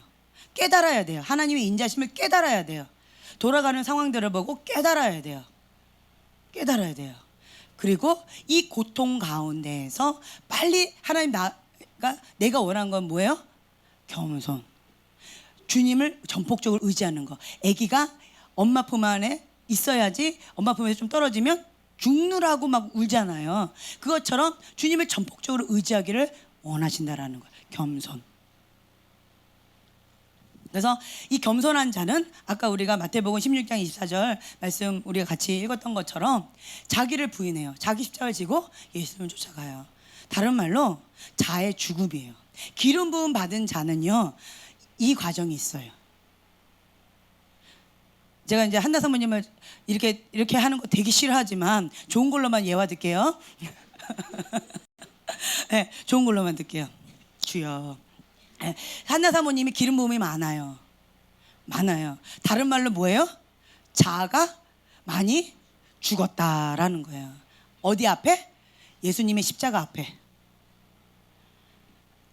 깨달아야 돼요. 하나님의 인자심을 깨달아야 돼요. 돌아가는 상황들을 보고 깨달아야 돼요. 그리고 이 고통 가운데에서 빨리 내가 원하는 건 뭐예요? 겸손. 주님을 전폭적으로 의지하는 거. 아기가 엄마 품 안에 있어야지, 엄마 품에서 좀 떨어지면 죽느라고 막 울잖아요. 그것처럼 주님을 전폭적으로 의지하기를 원하신다라는 거예요. 겸손. 그래서 이 겸손한 자는 아까 우리가 마태복음 16장 24절 말씀 우리가 같이 읽었던 것처럼 자기를 부인해요. 자기 십자가를 지고 예수님을 쫓아가요. 다른 말로 자의 죽음이에요. 기름 부음 받은 자는요, 이 과정이 있어요. 제가 이제 한나 사모님을 이렇게 하는 거 되게 싫어하지만 좋은 걸로만 예화 듣게요. 네, 좋은 걸로만 듣게요. 주여. 네, 한나 사모님이 기름 부음이 많아요. 다른 말로 뭐예요? 자아가 많이 죽었다라는 거예요. 어디 앞에? 예수님의 십자가 앞에.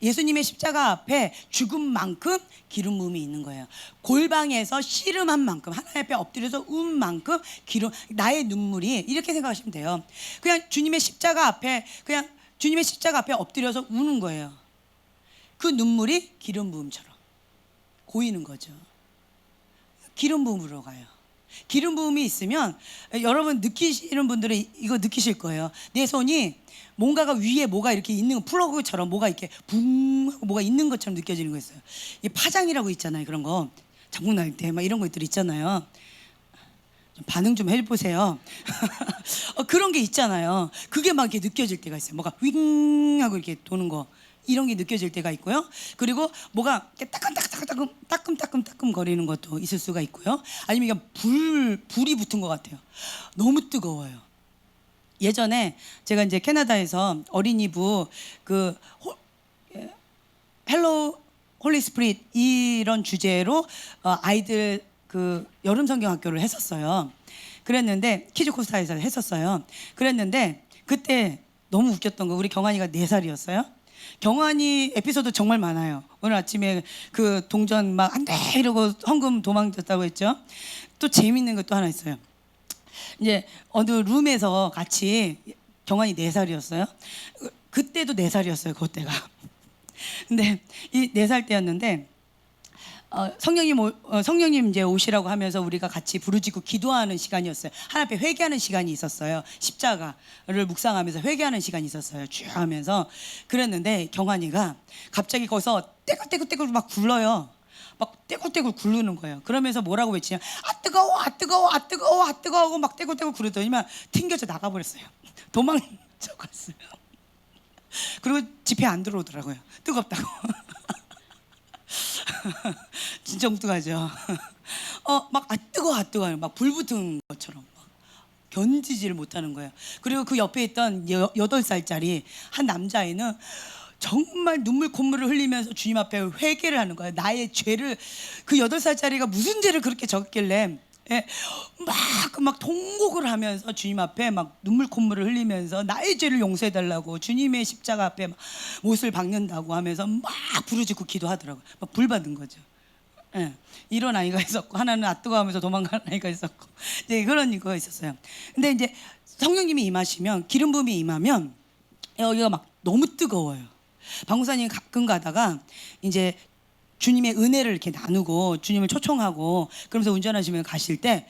예수님의 십자가 앞에 죽은 만큼 기름 부음이 있는 거예요. 골방에서 씨름한 만큼, 하나님 앞에 엎드려서 운 만큼 기름, 나의 눈물이, 이렇게 생각하시면 돼요. 그냥 주님의 십자가 앞에 엎드려서 우는 거예요. 그 눈물이 기름 부음처럼 고이는 거죠. 기름 부음으로 가요. 기름 부음이 있으면 여러분 느끼시는 분들은 이거 느끼실 거예요. 내 손이 뭔가가 위에 뭐가 이렇게 있는 거, 플러그처럼 뭐가 이렇게 붕 하고 뭐가 있는 것처럼 느껴지는 거 있어요. 이 파장이라고 있잖아요. 그런 거 장국 날 때 막 이런 것들 있잖아요. 좀 반응 좀 해보세요. 그런 게 있잖아요. 그게 막 이렇게 느껴질 때가 있어요. 뭐가 윙 하고 이렇게 도는 거, 이런 게 느껴질 때가 있고요. 그리고 뭐가 따끔따끔 거리는 것도 있을 수가 있고요. 아니면 이게 불이 붙은 것 같아요. 너무 뜨거워요. 예전에 제가 이제 캐나다에서 어린이부 헬로 홀리 스피릿 이런 주제로 아이들 그 여름 성경 학교를 했었어요. 그랬는데 키즈코스타에서 했었어요. 그랬는데 그때 너무 웃겼던 거, 우리 경환이가 4살이었어요. 경환이 에피소드 정말 많아요. 오늘 아침에 그 동전 막 안 돼 이러고 헌금 도망쳤다고 했죠. 또 재밌는 것도 하나 있어요. 이제 어느 룸에서 같이, 경환이 4살이었어요. 그때도 4살이었어요. 그때가. 근데 이 4살 때였는데 성령님 이제 오시라고 하면서 우리가 같이 부르짖고 기도하는 시간이었어요. 하나님 앞에 회개하는 시간이 있었어요. 십자가를 묵상하면서 회개하는 시간이 있었어요. 쭉 하면서. 그랬는데 경환이가 갑자기 거기서 떼굴떼굴 막 굴러요. 막 떼굴떼굴 굴르는 거예요. 그러면서 뭐라고 외치냐, 아 뜨거워, 아 뜨거워, 아 뜨거워, 아 뜨거워 하고 막 떼굴떼굴 굴르더니만 튕겨져 나가버렸어요. 도망쳐 갔어요. 그리고 집에 안 들어오더라고요. 뜨겁다고. 진짜 엉뚱하죠. 막 아 뜨거워 막 불 붙은 것처럼 막 견디지를 못하는 거예요. 그리고 그 옆에 있던 8살짜리 한 남자아이는 정말 눈물 콧물을 흘리면서 주님 앞에 회개를 하는 거예요. 나의 죄를, 그 8살짜리가 무슨 죄를 그렇게 졌길래, 예, 막 통곡을 하면서 주님 앞에 막 눈물 콧물을 흘리면서 나의 죄를 용서해 달라고 주님의 십자가 앞에 막 못을 박는다고 하면서 막 부르짖고 기도하더라고요. 막 불 받은 거죠. 예, 이런 아이가 있었고, 하나는 아 뜨거워하면서 도망가는 아이가 있었고, 이제 그런 이유가 있었어요. 근데 이제 성령님이 임하시면, 기름 부음이 임하면 여기가 막 너무 뜨거워요. 방구사님 가끔 가다가 이제 주님의 은혜를 이렇게 나누고 주님을 초청하고 그러면서 운전하시면 가실 때,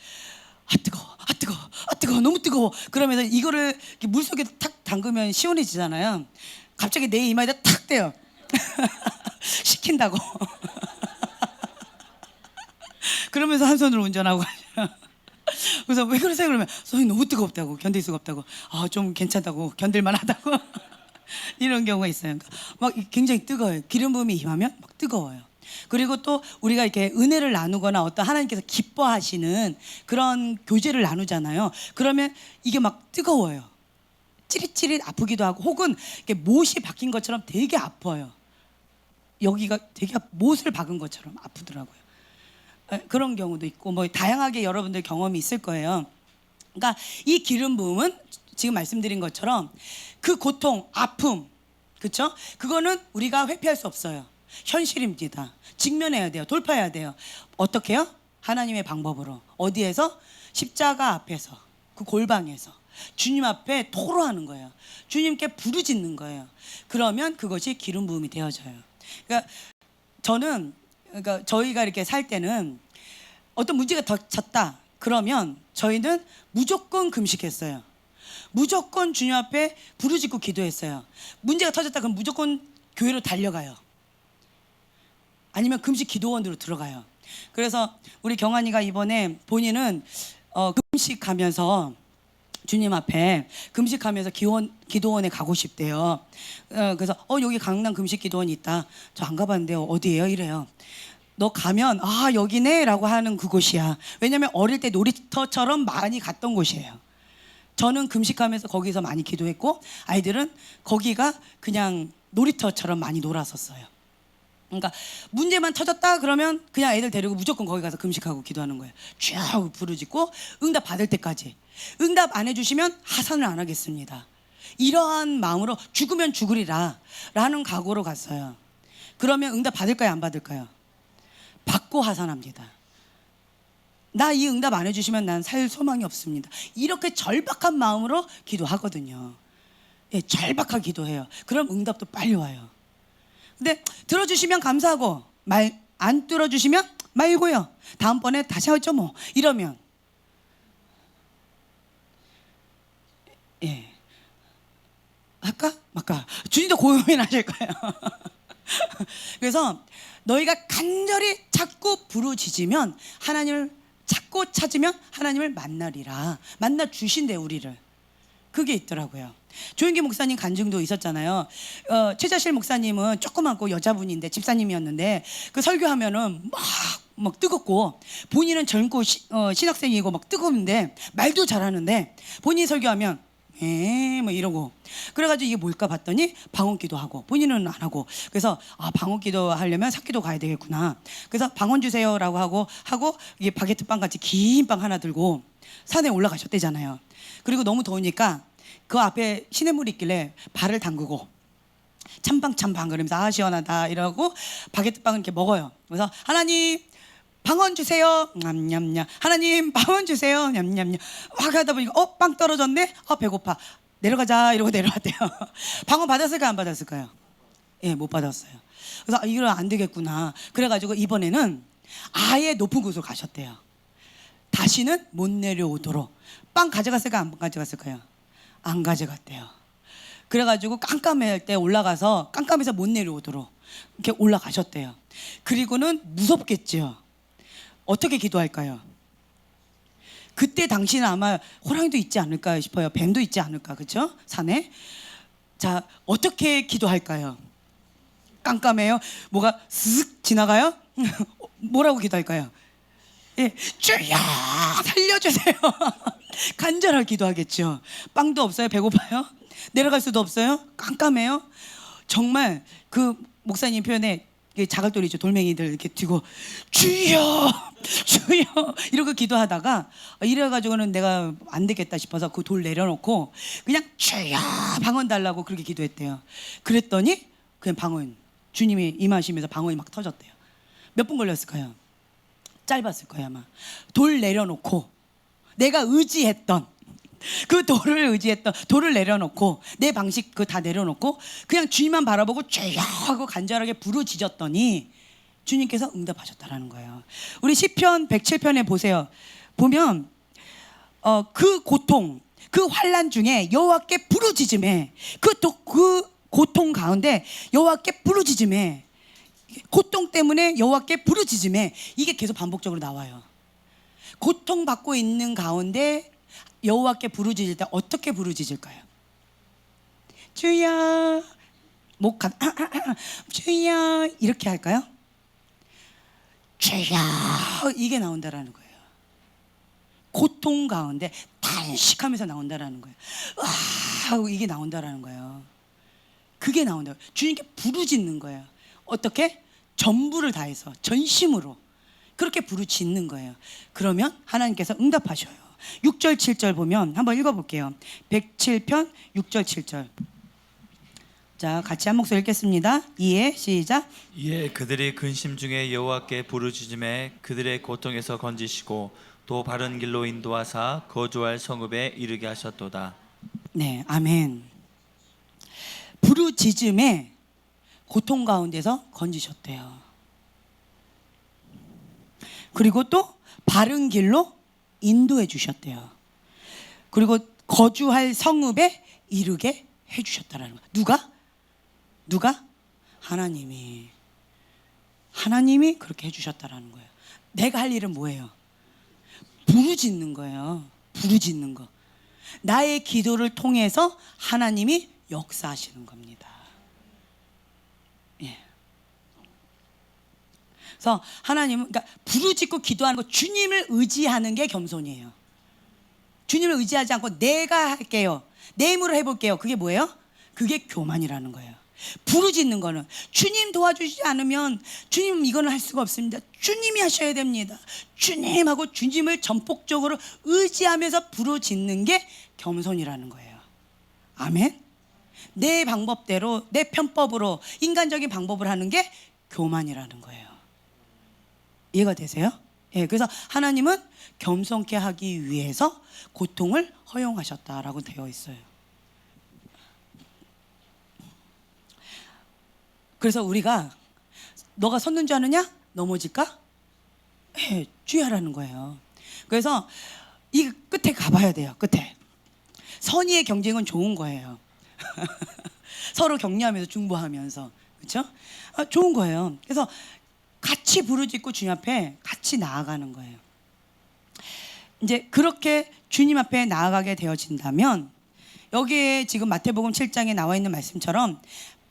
아 뜨거워 너무 뜨거워, 그러면서 이거를 이렇게 물속에 탁 담그면 시원해지잖아요. 갑자기 내 이마에다 탁 대요. 식힌다고. 그러면서 한 손으로 운전하고 가요. 그래서 왜 그러세요? 그러면 손이 너무 뜨겁다고, 견딜 수가 없다고, 좀 괜찮다고, 견딜만 하다고. 이런 경우가 있어요. 그러니까 막 굉장히 뜨거워요. 기름 부음이 임하면 막 뜨거워요. 그리고 또 우리가 이렇게 은혜를 나누거나 어떤 하나님께서 기뻐하시는 그런 교제를 나누잖아요. 그러면 이게 막 뜨거워요. 찌릿찌릿 아프기도 하고, 혹은 이렇게 못이 박힌 것처럼 되게 아파요. 여기가 되게 못을 박은 것처럼 아프더라고요. 그런 경우도 있고, 뭐 다양하게 여러분들 경험이 있을 거예요. 그러니까 이 기름 부음은 지금 말씀드린 것처럼 그 고통, 아픔, 그렇죠? 그거는 우리가 회피할 수 없어요. 현실입니다. 직면해야 돼요. 돌파해야 돼요. 어떻게요? 하나님의 방법으로. 어디에서? 십자가 앞에서, 그 골방에서 주님 앞에 토로하는 거예요. 주님께 부르짖는 거예요. 그러면 그것이 기름 부음이 되어져요. 그러니까 저희가 이렇게 살 때는 어떤 문제가 졌다 그러면 저희는 무조건 금식했어요. 무조건 주님 앞에 부르짖고 기도했어요. 문제가 터졌다 그럼 무조건 교회로 달려가요. 아니면 금식 기도원으로 들어가요. 그래서 우리 경환이가 이번에 본인은 금식하면서 주님 앞에 금식하면서 기도원에 가고 싶대요. 그래서 여기 강남 금식 기도원이 있다. 저 안 가봤는데요. 어디예요? 이래요. 너 가면 여기네 라고 하는 그곳이야. 왜냐면 어릴 때 놀이터처럼 많이 갔던 곳이에요. 저는 금식하면서 거기서 많이 기도했고, 아이들은 거기가 그냥 놀이터처럼 많이 놀았었어요. 그러니까 문제만 터졌다 그러면 그냥 애들 데리고 무조건 거기 가서 금식하고 기도하는 거예요. 쭉 부르짖고 응답 받을 때까지. 응답 안 해주시면 하산을 안 하겠습니다. 이러한 마음으로 죽으면 죽으리라 라는 각오로 갔어요. 그러면 응답 받을까요, 안 받을까요? 받고 하산합니다. 나 이 응답 안 해주시면 난 살 소망이 없습니다. 이렇게 절박한 마음으로 기도하거든요. 예, 절박하게 기도해요. 그럼 응답도 빨리 와요. 근데 들어주시면 감사하고 안 들어주시면 말고요. 다음번에 다시 하죠 뭐. 이러면 예, 할까 말까. 주님도 고민하실 거예요. 그래서 너희가 간절히 자꾸 부르짖으면 하나님을 찾고 찾으면 하나님을 만나리라. 만나 주신대 우리를. 그게 있더라고요. 조윤기 목사님 간증도 있었잖아요. 최자실 목사님은 조그맣고 여자분인데 집사님이었는데 그 설교하면은 막 뜨겁고 본인은 젊고 신학생이고 막 뜨거운데 말도 잘하는데 본인이 설교하면 뭐 이러고 그래가지고 이게 뭘까 봤더니 방언기도 하고 본인은 안 하고 그래서 방언기도 하려면 사기도 가야 되겠구나. 그래서 방언 주세요라고 하고 이게 바게트 빵 같이 긴 빵 하나 들고 산에 올라가셨대잖아요. 그리고 너무 더우니까 그 앞에 시냇물이 있길래 발을 담그고 찬방 그러면서 시원하다 이러고 바게트 빵을 이렇게 먹어요. 그래서 하나님 방언 주세요. 냠냠냠. 하나님 방언 주세요. 냠냠냠. 막 하다 보니까 빵 떨어졌네. 배고파. 내려가자 이러고 내려왔대요. 방언 받았을까요, 안 받았을까요? 예, 못 받았어요. 그래서 이거 안 되겠구나. 그래가지고 이번에는 아예 높은 곳으로 가셨대요. 다시는 못 내려오도록. 빵 가져갔을까요, 안 가져갔을까요? 안 가져갔대요. 그래가지고 깜깜할 때 올라가서 깜깜해서 못 내려오도록 이렇게 올라가셨대요. 그리고는 무섭겠죠. 어떻게 기도할까요? 그때 당시는 아마 호랑이도 있지 않을까 싶어요. 뱀도 있지 않을까, 그렇죠? 산에. 자, 어떻게 기도할까요? 깜깜해요. 뭐가 쓱 지나가요? 뭐라고 기도할까요? 예, 주여 살려주세요. 간절하게 기도하겠죠. 빵도 없어요. 배고파요. 내려갈 수도 없어요. 깜깜해요. 정말 그 목사님 표현에 자갈돌이죠. 돌멩이들 이렇게 뒤고 주여 이러고 기도하다가 이래가지고는 내가 안 되겠다 싶어서 그 돌 내려놓고 그냥 주여 방언 달라고 그렇게 기도했대요. 그랬더니 그냥 방언 주님이 임하시면서 방언이 막 터졌대요. 몇 분 걸렸을까요? 짧았을 거예요 아마. 돌 내려놓고 내가 의지했던 그 돌을 내려놓고 내 방식 그 다 내려놓고 그냥 주님만 바라보고 주여 하고 간절하게 부르짖었더니 주님께서 응답하셨다라는 거예요. 우리 시편 107편에 보세요. 보면 그 고통, 그 환난 중에 여호와께 부르짖음에 그 고통 가운데 여호와께 부르짖음에 고통 때문에 여호와께 부르짖음에 이게 계속 반복적으로 나와요. 고통받고 있는 가운데 여호와께 부르짖을 때 어떻게 부르짖을까요? 주여 주여 이렇게 할까요? 주여 이게 나온다라는 거예요. 고통 가운데 단식하면서 나온다라는 거예요. 하고 이게 나온다라는 거예요. 그게 나온다. 주님께 부르짖는 거예요. 어떻게? 전부를 다해서 전심으로 그렇게 부르짖는 거예요. 그러면 하나님께서 응답하셔요. 6절 7절 보면 한번 읽어볼게요. 107편 6절 7절. 자, 같이 한 목소리 읽겠습니다. 이에 시작. 이에 그들이 근심 중에 여호와께 부르짖음에 그들의 고통에서 건지시고 또 바른 길로 인도하사 거주할 성읍에 이르게 하셨도다. 네, 아멘. 부르짖음에 고통 가운데서 건지셨대요. 그리고 또 바른 길로 인도해 주셨대요. 그리고 거주할 성읍에 이르게 해 주셨다라는 거예요. 누가? 하나님이 그렇게 해 주셨다라는 거예요. 내가 할 일은 뭐예요? 부르짖는 거예요. 부르짖는 거. 나의 기도를 통해서 하나님이 역사하시는 겁니다. 예. 그래서 하나님은 그러니까 부르짖고 기도하는 거, 주님을 의지하는 게 겸손이에요. 주님을 의지하지 않고 내가 할게요, 내 힘으로 해볼게요. 그게 뭐예요? 그게 교만이라는 거예요. 부르짖는 거는 주님 도와주시지 않으면 주님 이거는 할 수가 없습니다. 주님이 하셔야 됩니다. 주님하고 주님을 전폭적으로 의지하면서 부르짖는 게 겸손이라는 거예요. 아멘. 내 방법대로, 내 편법으로, 인간적인 방법을 하는 게 교만이라는 거예요. 이해가 되세요? 예, 그래서 하나님은 겸손케 하기 위해서 고통을 허용하셨다라고 되어 있어요. 그래서 우리가 너가 섰는 줄 아느냐? 넘어질까? 예, 주의하라는 거예요. 그래서 이 끝에 가봐야 돼요. 끝에. 선의의 경쟁은 좋은 거예요. 서로 격려하면서 중보하면서, 그렇죠? 좋은 거예요. 그래서 같이 부르짖고 주님 앞에 같이 나아가는 거예요. 이제 그렇게 주님 앞에 나아가게 되어진다면 여기에 지금 마태복음 7장에 나와 있는 말씀처럼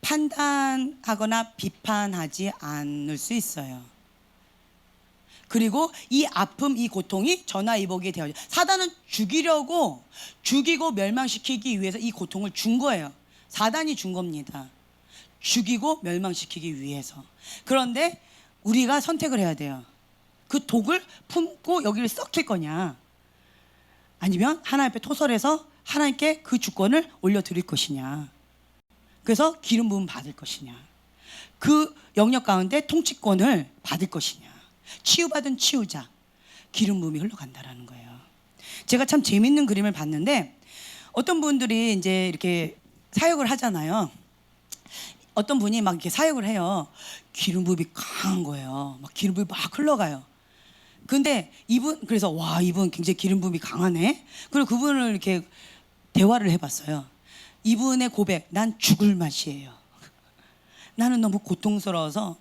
판단하거나 비판하지 않을 수 있어요. 그리고 이 아픔, 이 고통이 전화위복이 되어져. 사단은 죽이고 멸망시키기 위해서 이 고통을 준 거예요. 사단이 준 겁니다. 죽이고 멸망시키기 위해서. 그런데 우리가 선택을 해야 돼요. 그 독을 품고 여기를 썩힐 거냐, 아니면 하나님 앞에 토설해서 하나님께 그 주권을 올려드릴 것이냐. 그래서 기름 부음 받을 것이냐, 그 영역 가운데 통치권을 받을 것이냐, 치유받은 치유자, 기름 부음이 흘러간다라는 거예요. 제가 참 재밌는 그림을 봤는데, 어떤 분들이 이제 이렇게 사역을 하잖아요. 어떤 분이 막 이렇게 사역을 해요. 기름 부음이 강한 거예요. 막 기름 부음이 막 흘러가요. 근데 그래서 와, 이분 굉장히 기름 부음이 강하네. 그리고 그분을 이렇게 대화를 해봤어요. 이분의 고백, 난 죽을 맛이에요. 나는 너무 고통스러워서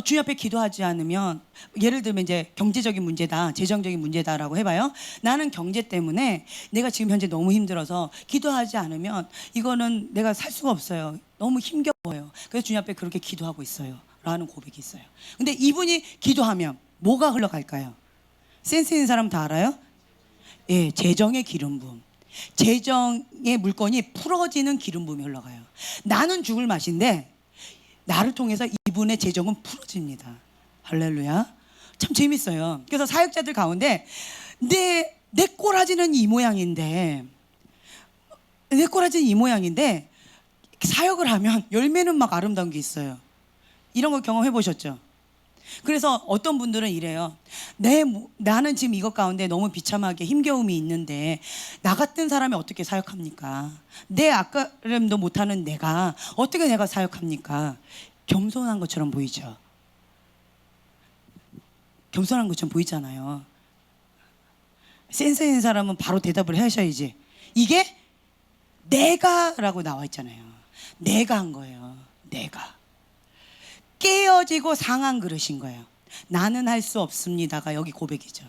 주님 앞에 기도하지 않으면, 예를 들면 이제 경제적인 문제다, 재정적인 문제다라고 해봐요. 나는 경제 때문에 내가 지금 현재 너무 힘들어서 기도하지 않으면 이거는 내가 살 수가 없어요. 너무 힘겨워요. 그래서 주님 앞에 그렇게 기도하고 있어요 라는 고백이 있어요. 근데 이분이 기도하면 뭐가 흘러갈까요? 센스 있는 사람 다 알아요? 예, 재정의 기름 부음. 재정의 물건이 풀어지는 기름 부음이 흘러가요. 나는 죽을 맛인데 나를 통해서 이분의 재정은 풀어집니다. 할렐루야. 참 재밌어요. 그래서 사역자들 가운데 내 꼬라지는 이 모양인데 사역을 하면 열매는 막 아름다운 게 있어요. 이런 거 경험해 보셨죠? 그래서 어떤 분들은 이래요. 나는 지금 이것 가운데 너무 비참하게 힘겨움이 있는데 나 같은 사람이 어떻게 사역합니까? 내 아까름도 못하는 내가 어떻게 내가 사역합니까? 겸손한 것처럼 보이죠? 겸손한 것처럼 보이잖아요. 센스 있는 사람은 바로 대답을 하셔야지. 이게 내가라고 나와 있잖아요. 내가 한 거예요. 내가. 깨어지고 상한 그릇인 거예요. 나는 할 수 없습니다가 여기 고백이죠.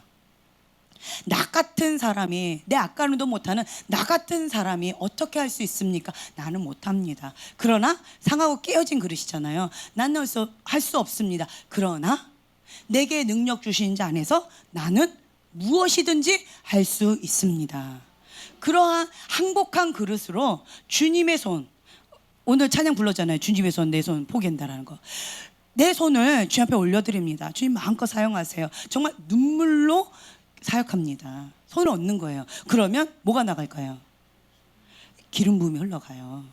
나 같은 사람이, 내 아까는도 못하는 나 같은 사람이 어떻게 할 수 있습니까? 나는 못합니다. 그러나 상하고 깨어진 그릇이잖아요. 나는 할 수 없습니다. 그러나 내게 능력 주신 자 안에서 나는 무엇이든지 할 수 있습니다. 그러한 항복한 그릇으로 주님의 손, 오늘 찬양 불렀잖아요. 주님의 손, 내 손 포기한다라는 거. 내 손을 주님 앞에 올려드립니다. 주님 마음껏 사용하세요. 정말 눈물로 사역합니다. 손을 얻는 거예요. 그러면 뭐가 나갈까요? 기름 부음이 흘러가요.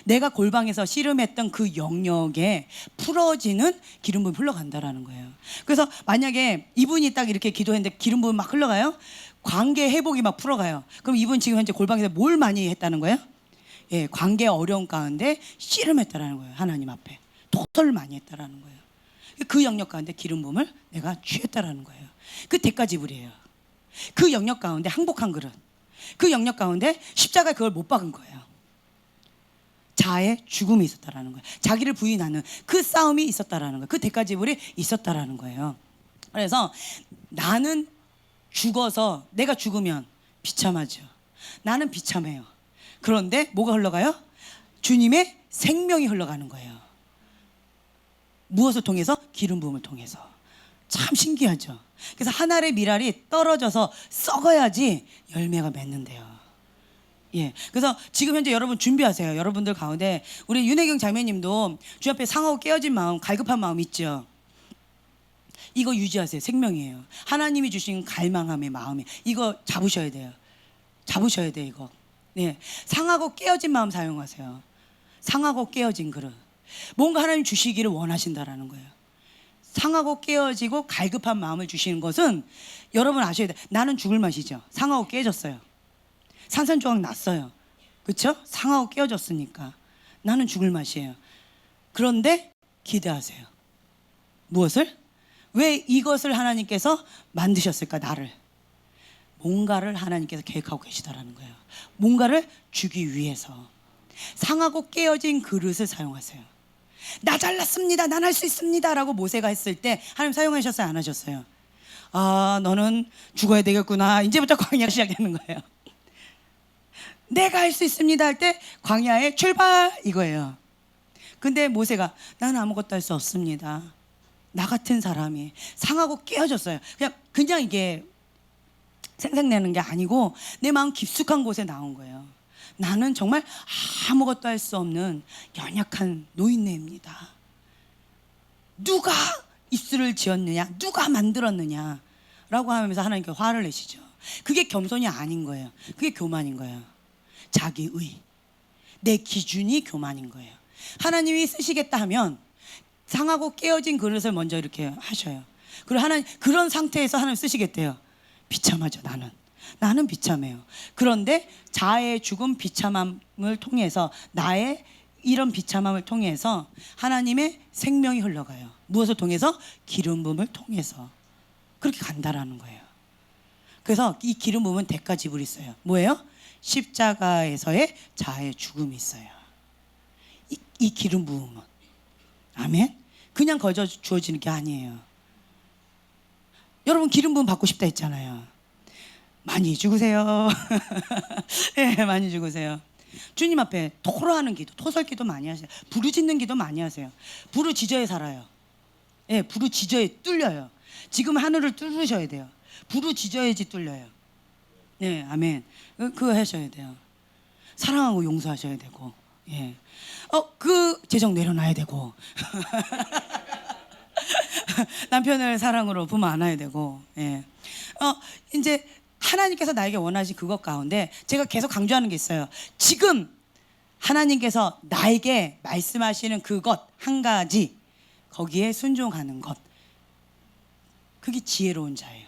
내가 골방에서 씨름했던 그 영역에 풀어지는 기름 부음이 흘러간다라는 거예요. 그래서 만약에 이분이 딱 이렇게 기도했는데 기름 부음이 막 흘러가요. 관계 회복이 막 풀어가요. 그럼 이분 지금 현재 골방에서 뭘 많이 했다는 거예요? 예, 관계 어려움 가운데 씨름했다라는 거예요. 하나님 앞에 토설을 많이 했다라는 거예요. 그 영역 가운데 기름 부음을 내가 취했다라는 거예요. 그 대가 지불이에요. 그 영역 가운데 항복한 그릇, 그 영역 가운데 십자가에 그걸 못 박은 거예요. 자아의 죽음이 있었다라는 거예요. 자기를 부인하는 그 싸움이 있었다라는 거예요. 그 대가 지불이 있었다라는 거예요. 그래서 나는 죽어서, 내가 죽으면 비참하죠. 나는 비참해요. 그런데 뭐가 흘러가요? 주님의 생명이 흘러가는 거예요. 무엇을 통해서? 기름 부음을 통해서. 참 신기하죠. 그래서 한 알의 밀알이 떨어져서 썩어야지 열매가 맺는데요. 예. 그래서 지금 현재 여러분 준비하세요. 여러분들 가운데 우리 윤혜경 자매님도 주 앞에 상하고 깨어진 마음, 갈급한 마음 있죠. 이거 유지하세요. 생명이에요. 하나님이 주신 갈망함의 마음이, 이거 잡으셔야 돼요. 잡으셔야 돼. 이거 네, 상하고 깨어진 마음 사용하세요. 상하고 깨어진 그릇. 뭔가 하나님 주시기를 원하신다라는 거예요. 상하고 깨어지고 갈급한 마음을 주시는 것은 여러분 아셔야 돼요. 나는 죽을 맛이죠. 상하고 깨졌어요. 산산조각 났어요. 그렇죠? 상하고 깨어졌으니까 나는 죽을 맛이에요. 그런데 기대하세요. 무엇을? 왜 이것을 하나님께서 만드셨을까? 나를. 뭔가를 하나님께서 계획하고 계시다라는 거예요. 뭔가를 주기 위해서. 상하고 깨어진 그릇을 사용하세요. 나 잘났습니다. 난 할 수 있습니다. 라고 모세가 했을 때 하나님 사용하셨어요? 안 하셨어요? 아, 너는 죽어야 되겠구나. 이제부터 광야 시작되는 거예요. 내가 할 수 있습니다 할 때 광야에 출발 이거예요. 근데 모세가 나는 아무것도 할 수 없습니다. 나 같은 사람이 상하고 깨어졌어요. 그냥 이게 생생내는 게 아니고 내 마음 깊숙한 곳에 나온 거예요. 나는 정말 아무것도 할 수 없는 연약한 노인네입니다. 누가 이슬을 지었느냐? 누가 만들었느냐? 라고 하면서 하나님께 화를 내시죠. 그게 겸손이 아닌 거예요. 그게 교만인 거예요. 자기의. 내 기준이 교만인 거예요. 하나님이 쓰시겠다 하면 상하고 깨어진 그릇을 먼저 이렇게 하셔요. 그리고 하나님 그런 상태에서 하나님 쓰시겠대요. 비참하죠. 나는 비참해요. 그런데 자아의 죽음 비참함을 통해서 나의 이런 비참함을 통해서 하나님의 생명이 흘러가요. 무엇을 통해서? 기름 부음을 통해서. 그렇게 간다라는 거예요. 그래서 이 기름 부음은 대가 지불이 있어요. 뭐예요? 십자가에서의 자아의 죽음이 있어요. 이 기름 부음은. 아멘. 그냥 거저 주어지는 게 아니에요. 여러분 기름 부음 받고 싶다 했잖아요. 많이 죽으세요. 네, 많이 죽으세요. 주님 앞에 토로하는 기도, 토설기도 많이 하세요. 부르짖는 기도 많이 하세요. 부르짖어야 살아요. 예, 부르짖어야 뚫려요. 지금 하늘을 뚫으셔야 돼요. 부르짖어야지 뚫려요. 네, 아멘. 그거 하셔야 돼요. 사랑하고 용서하셔야 되고, 예. 그 재정 내려놔야 되고, 남편을 사랑으로 부모 안아야 되고, 예. 이제 하나님께서 나에게 원하신 그것 가운데 제가 계속 강조하는 게 있어요. 지금 하나님께서 나에게 말씀하시는 그것 한 가지, 거기에 순종하는 것, 그게 지혜로운 자예요.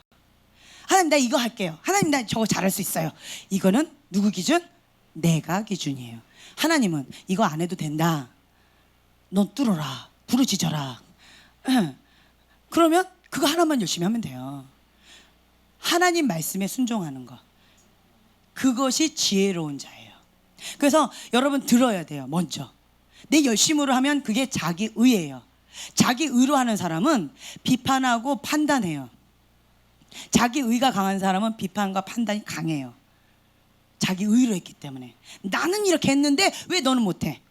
하나님 나 이거 할게요. 하나님 나 저거 잘할 수 있어요. 이거는 누구 기준? 내가 기준이에요. 하나님은 이거 안 해도 된다. 넌 뚫어라. 부르짖어라. 그러면 그거 하나만 열심히 하면 돼요. 하나님 말씀에 순종하는 것, 그것이 지혜로운 자예요. 그래서 여러분 들어야 돼요. 먼저 내 열심으로 하면 그게 자기 의예요. 자기 의로 하는 사람은 비판하고 판단해요. 자기 의가 강한 사람은 비판과 판단이 강해요. 자기 의로 했기 때문에. 나는 이렇게 했는데 왜 너는 못해?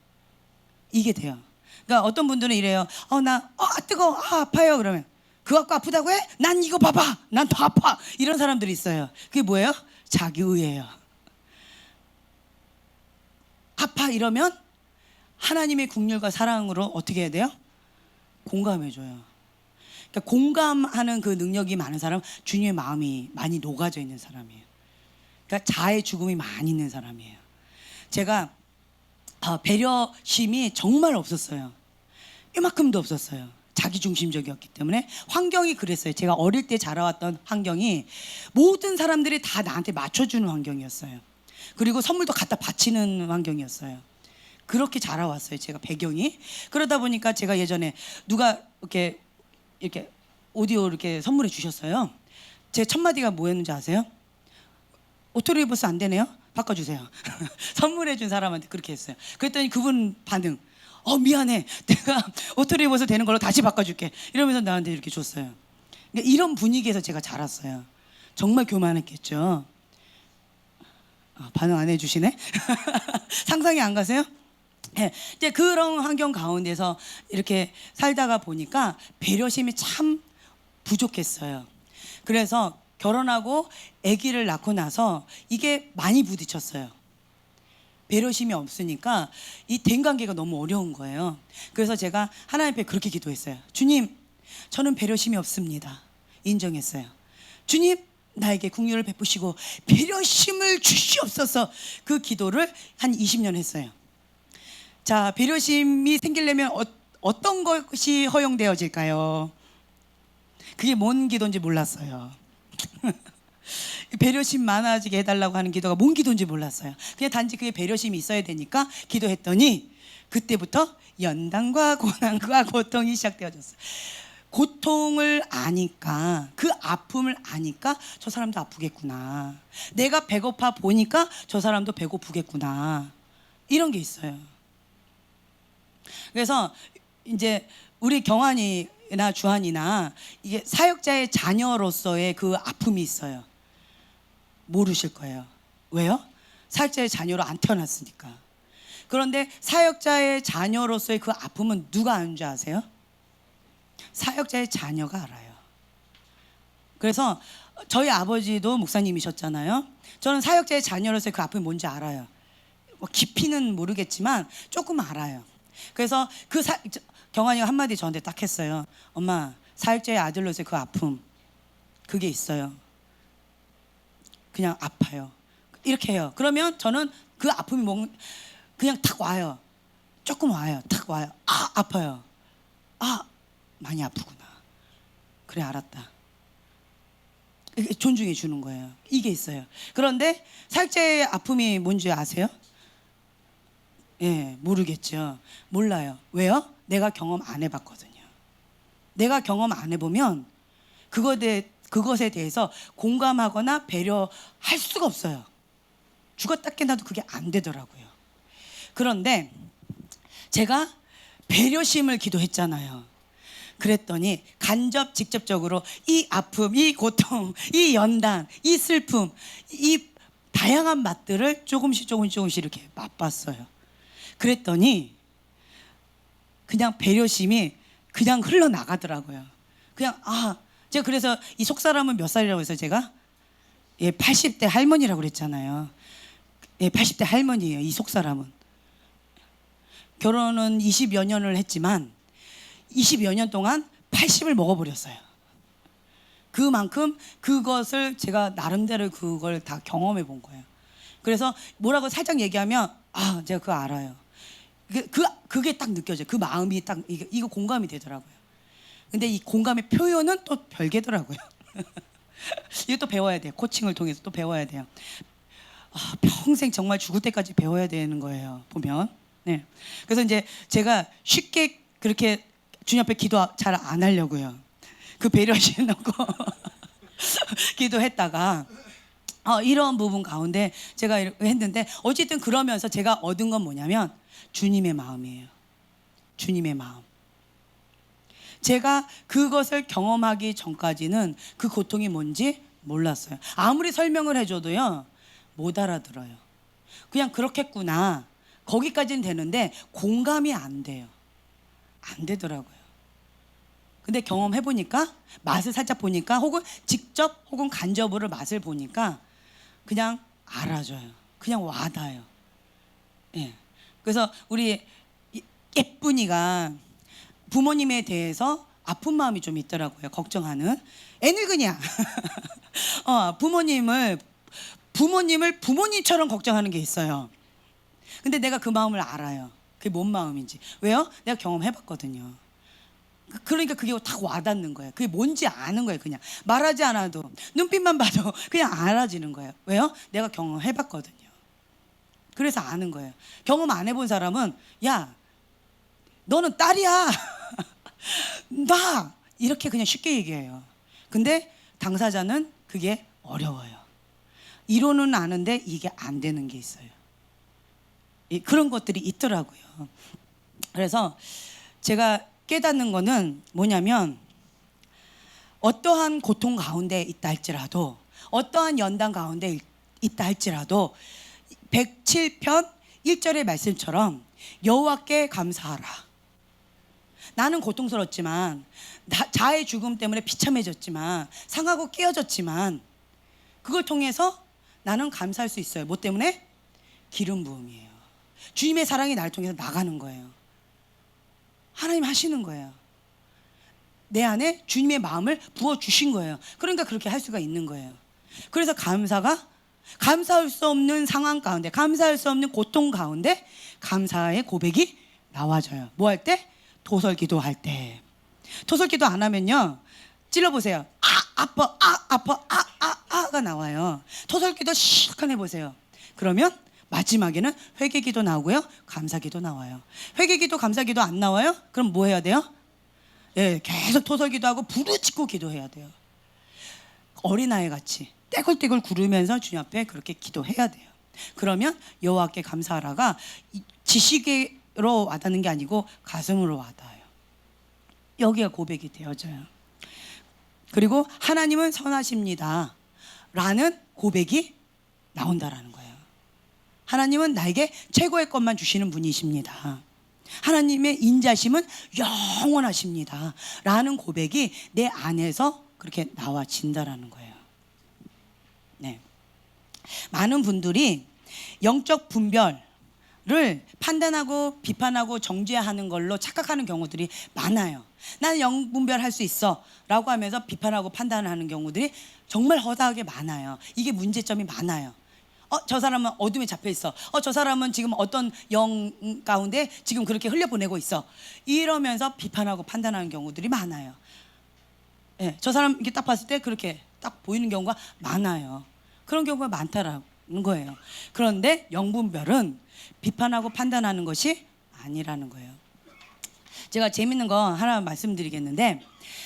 이게 돼요. 그러니까 어떤 분들은 이래요. 나 뜨거워, 아파요. 그러면 그거 갖고 아프다고 해? 난 이거 봐봐, 난 더 아파. 이런 사람들이 있어요. 그게 뭐예요? 자기 의예요. 아파 이러면 하나님의 긍휼과 사랑으로 어떻게 해야 돼요? 공감해줘요. 그러니까 공감하는 그 능력이 많은 사람은 주님의 마음이 많이 녹아져 있는 사람이에요. 그러니까 자아의 죽음이 많이 있는 사람이에요. 제가 배려심이 정말 없었어요. 이만큼도 없었어요. 자기중심적이었기 때문에. 환경이 그랬어요. 제가 어릴 때 자라왔던 환경이 모든 사람들이 다 나한테 맞춰주는 환경이었어요. 그리고 선물도 갖다 바치는 환경이었어요. 그렇게 자라왔어요. 제가 배경이. 그러다 보니까 제가 예전에 누가 이렇게 오디오 이렇게 선물해 주셨어요. 제 첫 마디가 뭐였는지 아세요? 오토리버스 안 되네요? 바꿔주세요. 선물해 준 사람한테 그렇게 했어요. 그랬더니 그분 반응, 미안해, 내가 오토리버스 되는 걸로 다시 바꿔줄게, 이러면서 나한테 이렇게 줬어요. 그러니까 이런 분위기에서 제가 자랐어요. 정말 교만했겠죠. 반응 안 해주시네. 상상이 안 가세요? 네, 이제 그런 환경 가운데서 이렇게 살다가 보니까 배려심이 참 부족했어요. 그래서 결혼하고 아기를 낳고 나서 이게 많이 부딪혔어요. 배려심이 없으니까 이 대인관계가 너무 어려운 거예요. 그래서 제가 하나님 앞에 그렇게 기도했어요. 주님, 저는 배려심이 없습니다. 인정했어요. 주님, 나에게 국률을 베푸시고 배려심을 주시옵소서. 그 기도를 한 20년 했어요. 자, 배려심이 생기려면 어떤 것이 허용되어질까요? 그게 뭔 기도인지 몰랐어요. 배려심 많아지게 해달라고 하는 기도가 뭔 기도인지 몰랐어요. 그냥 단지 그게 배려심이 있어야 되니까 기도했더니 그때부터 연단과 고난과 고통이 시작되어졌어요. 고통을 아니까, 그 아픔을 아니까 저 사람도 아프겠구나, 내가 배고파 보니까 저 사람도 배고프겠구나, 이런 게 있어요. 그래서 이제 우리 경환이나 주한이나 이게 사역자의 자녀로서의 그 아픔이 있어요. 모르실 거예요. 왜요? 사역자의 자녀로 안 태어났으니까. 그런데 사역자의 자녀로서의 그 아픔은 누가 아는 줄 아세요? 사역자의 자녀가 알아요. 그래서 저희 아버지도 목사님이셨잖아요. 저는 사역자의 자녀로서의 그 아픔이 뭔지 알아요. 뭐 깊이는 모르겠지만 조금 알아요. 그래서 경환이가 한마디 저한테 딱 했어요. 엄마, 사역자의 아들로서의 그 아픔, 그게 있어요. 그냥 아파요. 이렇게 해요. 그러면 저는 그 아픔이 그냥 탁 와요. 조금 와요. 탁 와요. 아, 아파요. 아, 많이 아프구나. 그래, 알았다. 존중해 주는 거예요. 이게 있어요. 그런데 사역자의 아픔이 뭔지 아세요? 예, 모르겠죠. 몰라요. 왜요? 내가 경험 안 해봤거든요. 내가 경험 안 해보면 그것에 대해서 공감하거나 배려할 수가 없어요. 죽었다 깨나도 그게 안 되더라고요. 그런데 제가 배려심을 기도했잖아요. 그랬더니 직접적으로 이 아픔, 이 고통, 이 연단, 이 슬픔, 이 다양한 맛들을 조금씩 이렇게 맛봤어요. 그랬더니 그냥 배려심이 그냥 흘러나가더라고요. 그냥 제가 그래서 이 속사람은 몇 살이라고 해서 제가 80대 할머니라고 그랬잖아요. 80대 할머니예요. 이 속사람은. 결혼은 20여 년을 했지만 20여 년 동안 80을 먹어버렸어요. 그만큼 그것을 제가 나름대로 그걸 다 경험해 본 거예요. 그래서 뭐라고 살짝 얘기하면 제가 그거 알아요. 그게 딱 느껴져요. 그 마음이 딱 이거 공감이 되더라고요. 근데 이 공감의 표현은 또 별개더라고요. 이거 또 배워야 돼요. 코칭을 통해서 또 배워야 돼요. 평생 정말 죽을 때까지 배워야 되는 거예요. 보면. 네. 그래서 이제 제가 쉽게 그렇게 주님 앞에 기도 잘 안 하려고요. 그 배려심 넣고 기도했다가 이런 부분 가운데 제가 했는데, 어쨌든 그러면서 제가 얻은 건 뭐냐면 주님의 마음이에요. 주님의 마음. 제가 그것을 경험하기 전까지는 그 고통이 뭔지 몰랐어요. 아무리 설명을 해줘도요, 못 알아들어요. 그냥 그렇겠구나, 거기까지는 되는데 공감이 안 돼요. 안 되더라고요. 근데 경험해보니까, 맛을 살짝 보니까, 혹은 직접 혹은 간접으로 맛을 보니까 그냥 알아줘요. 그냥 와닿아요. 예. 그래서 우리 예쁜이가 부모님에 대해서 아픈 마음이 좀 있더라고요. 걱정하는. 애늙은이야. 부모님을 부모님처럼 걱정하는 게 있어요. 근데 내가 그 마음을 알아요. 그게 뭔 마음인지. 왜요? 내가 경험해봤거든요. 그러니까 그게 딱 와닿는 거예요. 그게 뭔지 아는 거예요. 그냥 말하지 않아도, 눈빛만 봐도 그냥 알아지는 거예요. 왜요? 내가 경험해봤거든요. 그래서 아는 거예요. 경험 안 해본 사람은 야, 너는 딸이야 나, 이렇게 그냥 쉽게 얘기해요. 근데 당사자는 그게 어려워요. 이론은 아는데 이게 안 되는 게 있어요. 그런 것들이 있더라고요. 그래서 제가 깨닫는 거는 뭐냐면, 어떠한 고통 가운데 있다 할지라도, 어떠한 연단 가운데 있다 할지라도 107편 1절의 말씀처럼 여호와께 감사하라. 나는 고통스럽지만, 자의 죽음 때문에 비참해졌지만, 상하고 깨어졌지만, 그걸 통해서 나는 감사할 수 있어요. 뭐 때문에? 기름 부음이에요. 주님의 사랑이 나를 통해서 나가는 거예요. 하나님 하시는 거예요. 내 안에 주님의 마음을 부어주신 거예요. 그러니까 그렇게 할 수가 있는 거예요. 그래서 감사할 수 없는 상황 가운데, 감사할 수 없는 고통 가운데 감사의 고백이 나와져요. 뭐 할 때? 토설기도 할 때. 토설기도 안 하면요, 찔러보세요. 아파, 아가 나와요. 토설기도 시작한 해보세요. 그러면 마지막에는 회개기도 나오고요, 감사기도 나와요. 회개기도 감사기도 안 나와요? 그럼 뭐 해야 돼요? 예, 계속 토설기도 하고 부르짖고 기도해야 돼요. 어린아이 같이 떼굴떼굴 구르면서 주님 앞에 그렇게 기도해야 돼요. 그러면 여호와께 감사하라가 지식으로 와닿는 게 아니고 가슴으로 와닿아요. 여기가 고백이 되어져요. 그리고 하나님은 선하십니다 라는 고백이 나온다라는 거예요. 하나님은 나에게 최고의 것만 주시는 분이십니다. 하나님의 인자심은 영원하십니다 라는 고백이 내 안에서 그렇게 나와진다라는 거예요. 네. 많은 분들이 영적 분별을 판단하고 비판하고 정죄하는 걸로 착각하는 경우들이 많아요. 나는 영분별할 수 있어 라고 하면서 비판하고 판단하는 경우들이 정말 허다하게 많아요. 이게 문제점이 많아요. 저 사람은 어둠에 잡혀 있어. 저 사람은 지금 어떤 영 가운데 지금 그렇게 흘려보내고 있어. 이러면서 비판하고 판단하는 경우들이 많아요. 예, 저 사람 이렇게 딱 봤을 때 그렇게 딱 보이는 경우가 많아요. 그런 경우가 많다라는 거예요. 그런데 영분별은 비판하고 판단하는 것이 아니라는 거예요. 제가 재밌는 거 하나 말씀드리겠는데,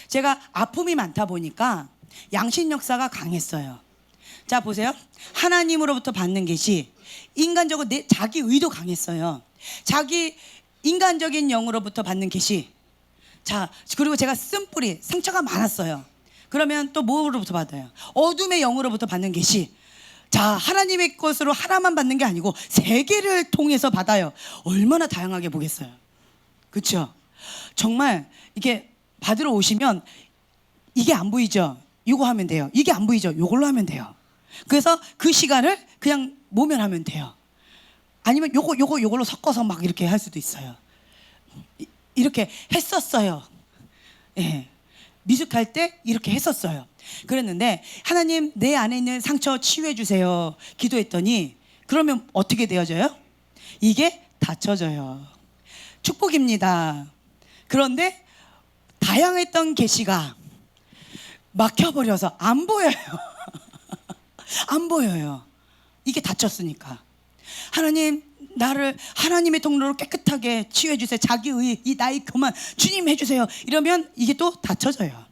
제가 아픔이 많다 보니까 양심 역사가 강했어요. 자, 보세요. 하나님으로부터 받는 계시, 인간적으로 자기 의도 강했어요. 자기 인간적인 영으로부터 받는 계시. 자, 그리고 제가 쓴뿌리, 상처가 많았어요. 그러면 또 뭐로부터 받아요? 어둠의 영으로부터 받는 계시. 자, 하나님의 것으로 하나만 받는 게 아니고 세 개를 통해서 받아요. 얼마나 다양하게 보겠어요. 그렇죠? 정말 이게 받으러 오시면 이게 안 보이죠? 이거 하면 돼요. 이게 안 보이죠? 이걸로 하면 돼요. 그래서 그 시간을 그냥 모면하면 돼요. 아니면 요걸로 섞어서 막 이렇게 할 수도 있어요. 이렇게 했었어요. 예. 미숙할 때 이렇게 했었어요. 그랬는데 하나님, 내 안에 있는 상처 치유해 주세요 기도했더니, 그러면 어떻게 되어져요? 이게 닫혀져요. 축복입니다. 그런데 다양했던 계시가 막혀버려서 안 보여요. 안 보여요. 이게 닫혔으니까. 하나님, 나를 하나님의 통로로 깨끗하게 치유해 주세요. 자기의 이 나의 교만 주님 해주세요. 이러면 이게 또 닫혀져요.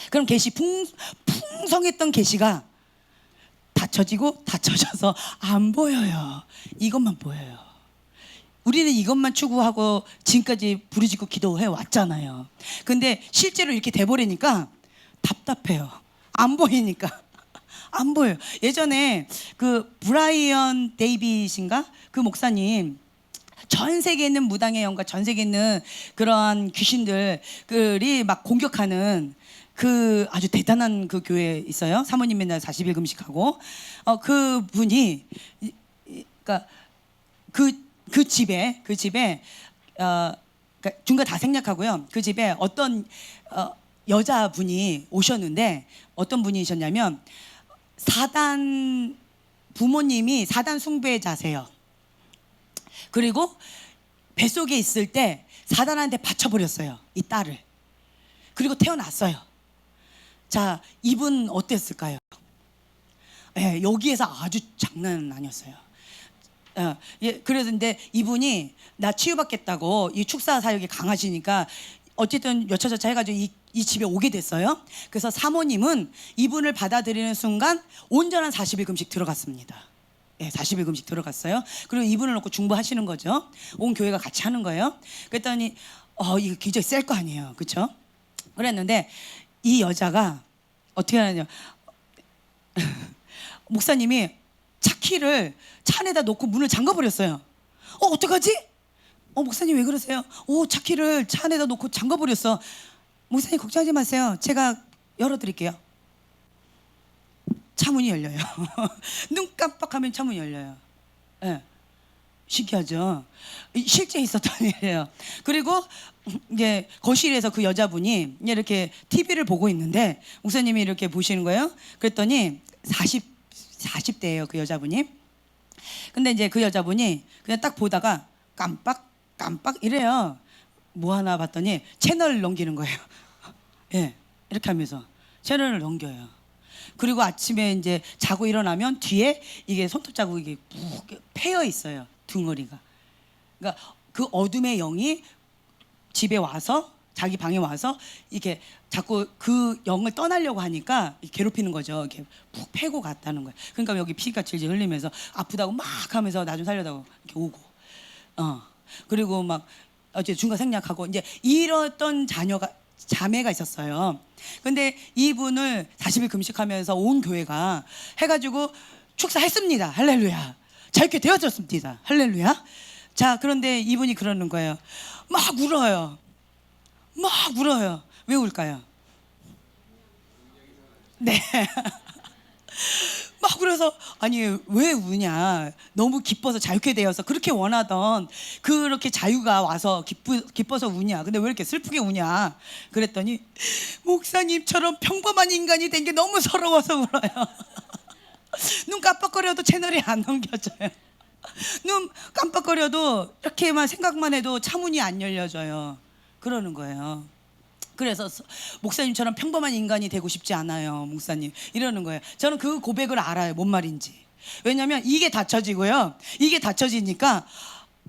그럼 계시 풍성했던 계시가 닫혀져서 안 보여요. 이것만 보여요. 우리는 이것만 추구하고 지금까지 부르짖고 기도해 왔잖아요. 근데 실제로 이렇게 돼버리니까 답답해요. 안 보이니까. 안 보여요. 예전에 그 브라이언 데이빗인가? 그 목사님, 전 세계에 있는 무당의 영과 전 세계에 있는 그러한 귀신들이 막 공격하는 그 아주 대단한 그 교회 있어요. 사모님 맨날 40일 금식하고, 그 분이, 그러니까 그 집에 그러니까 중간 다 생략하고요. 그 집에 어떤 여자분이 오셨는데, 어떤 분이셨냐면 사단, 부모님이 사단 숭배자세요. 그리고 뱃속에 있을 때 사단한테 바쳐버렸어요, 이 딸을. 그리고 태어났어요. 자, 이분 어땠을까요? 예, 여기에서 아주 장난 아니었어요. 예, 그랬는데 이분이 나 치유받겠다고, 이 축사 사역이 강하시니까 어쨌든 여차저차 해가지고 이 집에 오게 됐어요. 그래서 사모님은 이분을 받아들이는 순간 온전한 40일 금식 들어갔습니다. 예, 40일 금식 들어갔어요. 그리고 이분을 놓고 중보하시는 거죠. 온 교회가 같이 하는 거예요. 그랬더니 이거 굉장히 셀 거 아니에요, 그렇죠? 그랬는데 이 여자가 어떻게 하느냐, 목사님이 차 키를 차 안에다 놓고 문을 잠가버렸어요. 어떡하지? 목사님 왜 그러세요? 차 키를 차 안에다 놓고 잠가버렸어. 목사님 걱정하지 마세요. 제가 열어드릴게요. 차문이 열려요. 눈 깜빡하면 차문이 열려요. 네. 신기하죠? 실제 있었던 일이에요. 그리고 이제 거실에서 그 여자분이 이렇게 TV를 보고 있는데 목사님이 이렇게 보시는 거예요. 그랬더니 40대예요 그 여자분이. 근데 이제 그 여자분이 그냥 딱 보다가 깜빡 이래요. 뭐 하나 봤더니 채널을 넘기는 거예요. 예, 이렇게 하면서 채널을 넘겨요. 그리고 아침에 이제 자고 일어나면 뒤에 이게 손톱 자국이 푹 패여 있어요. 둥어리가. 그러니까 그 어둠의 영이 집에 와서 자기 방에 와서 이렇게 자꾸 그 영을 떠나려고 하니까 괴롭히는 거죠. 이렇게 푹 패고 갔다는 거예요. 그러니까 여기 피가 질질 흘리면서 아프다고 막 하면서 나 좀 살려다고 이렇게 오고. 그리고 막 어째 중간 생략하고 이제 이랬던 자매가 있었어요. 근데 이분을 40일 금식하면서 온 교회가 해가지고 축사했습니다. 할렐루야. 자유케 되어졌습니다. 할렐루야. 자, 그런데 이분이 그러는 거예요. 막 울어요. 왜 울까요? 네. 막 그래서 아니 왜 우냐, 너무 기뻐서 자유케 되어서 그렇게 원하던 그렇게 자유가 와서 기뻐서 우냐, 근데 왜 이렇게 슬프게 우냐 그랬더니 목사님처럼 평범한 인간이 된 게 너무 서러워서 울어요. 눈 깜빡거려도 채널이 안 넘겨져요. 눈 깜빡거려도 이렇게만 생각만 해도 차문이 안 열려져요. 그러는 거예요. 그래서 목사님처럼 평범한 인간이 되고 싶지 않아요, 목사님. 이러는 거예요. 저는 그 고백을 알아요, 뭔 말인지. 왜냐하면 이게 닫혀지고요. 이게 닫혀지니까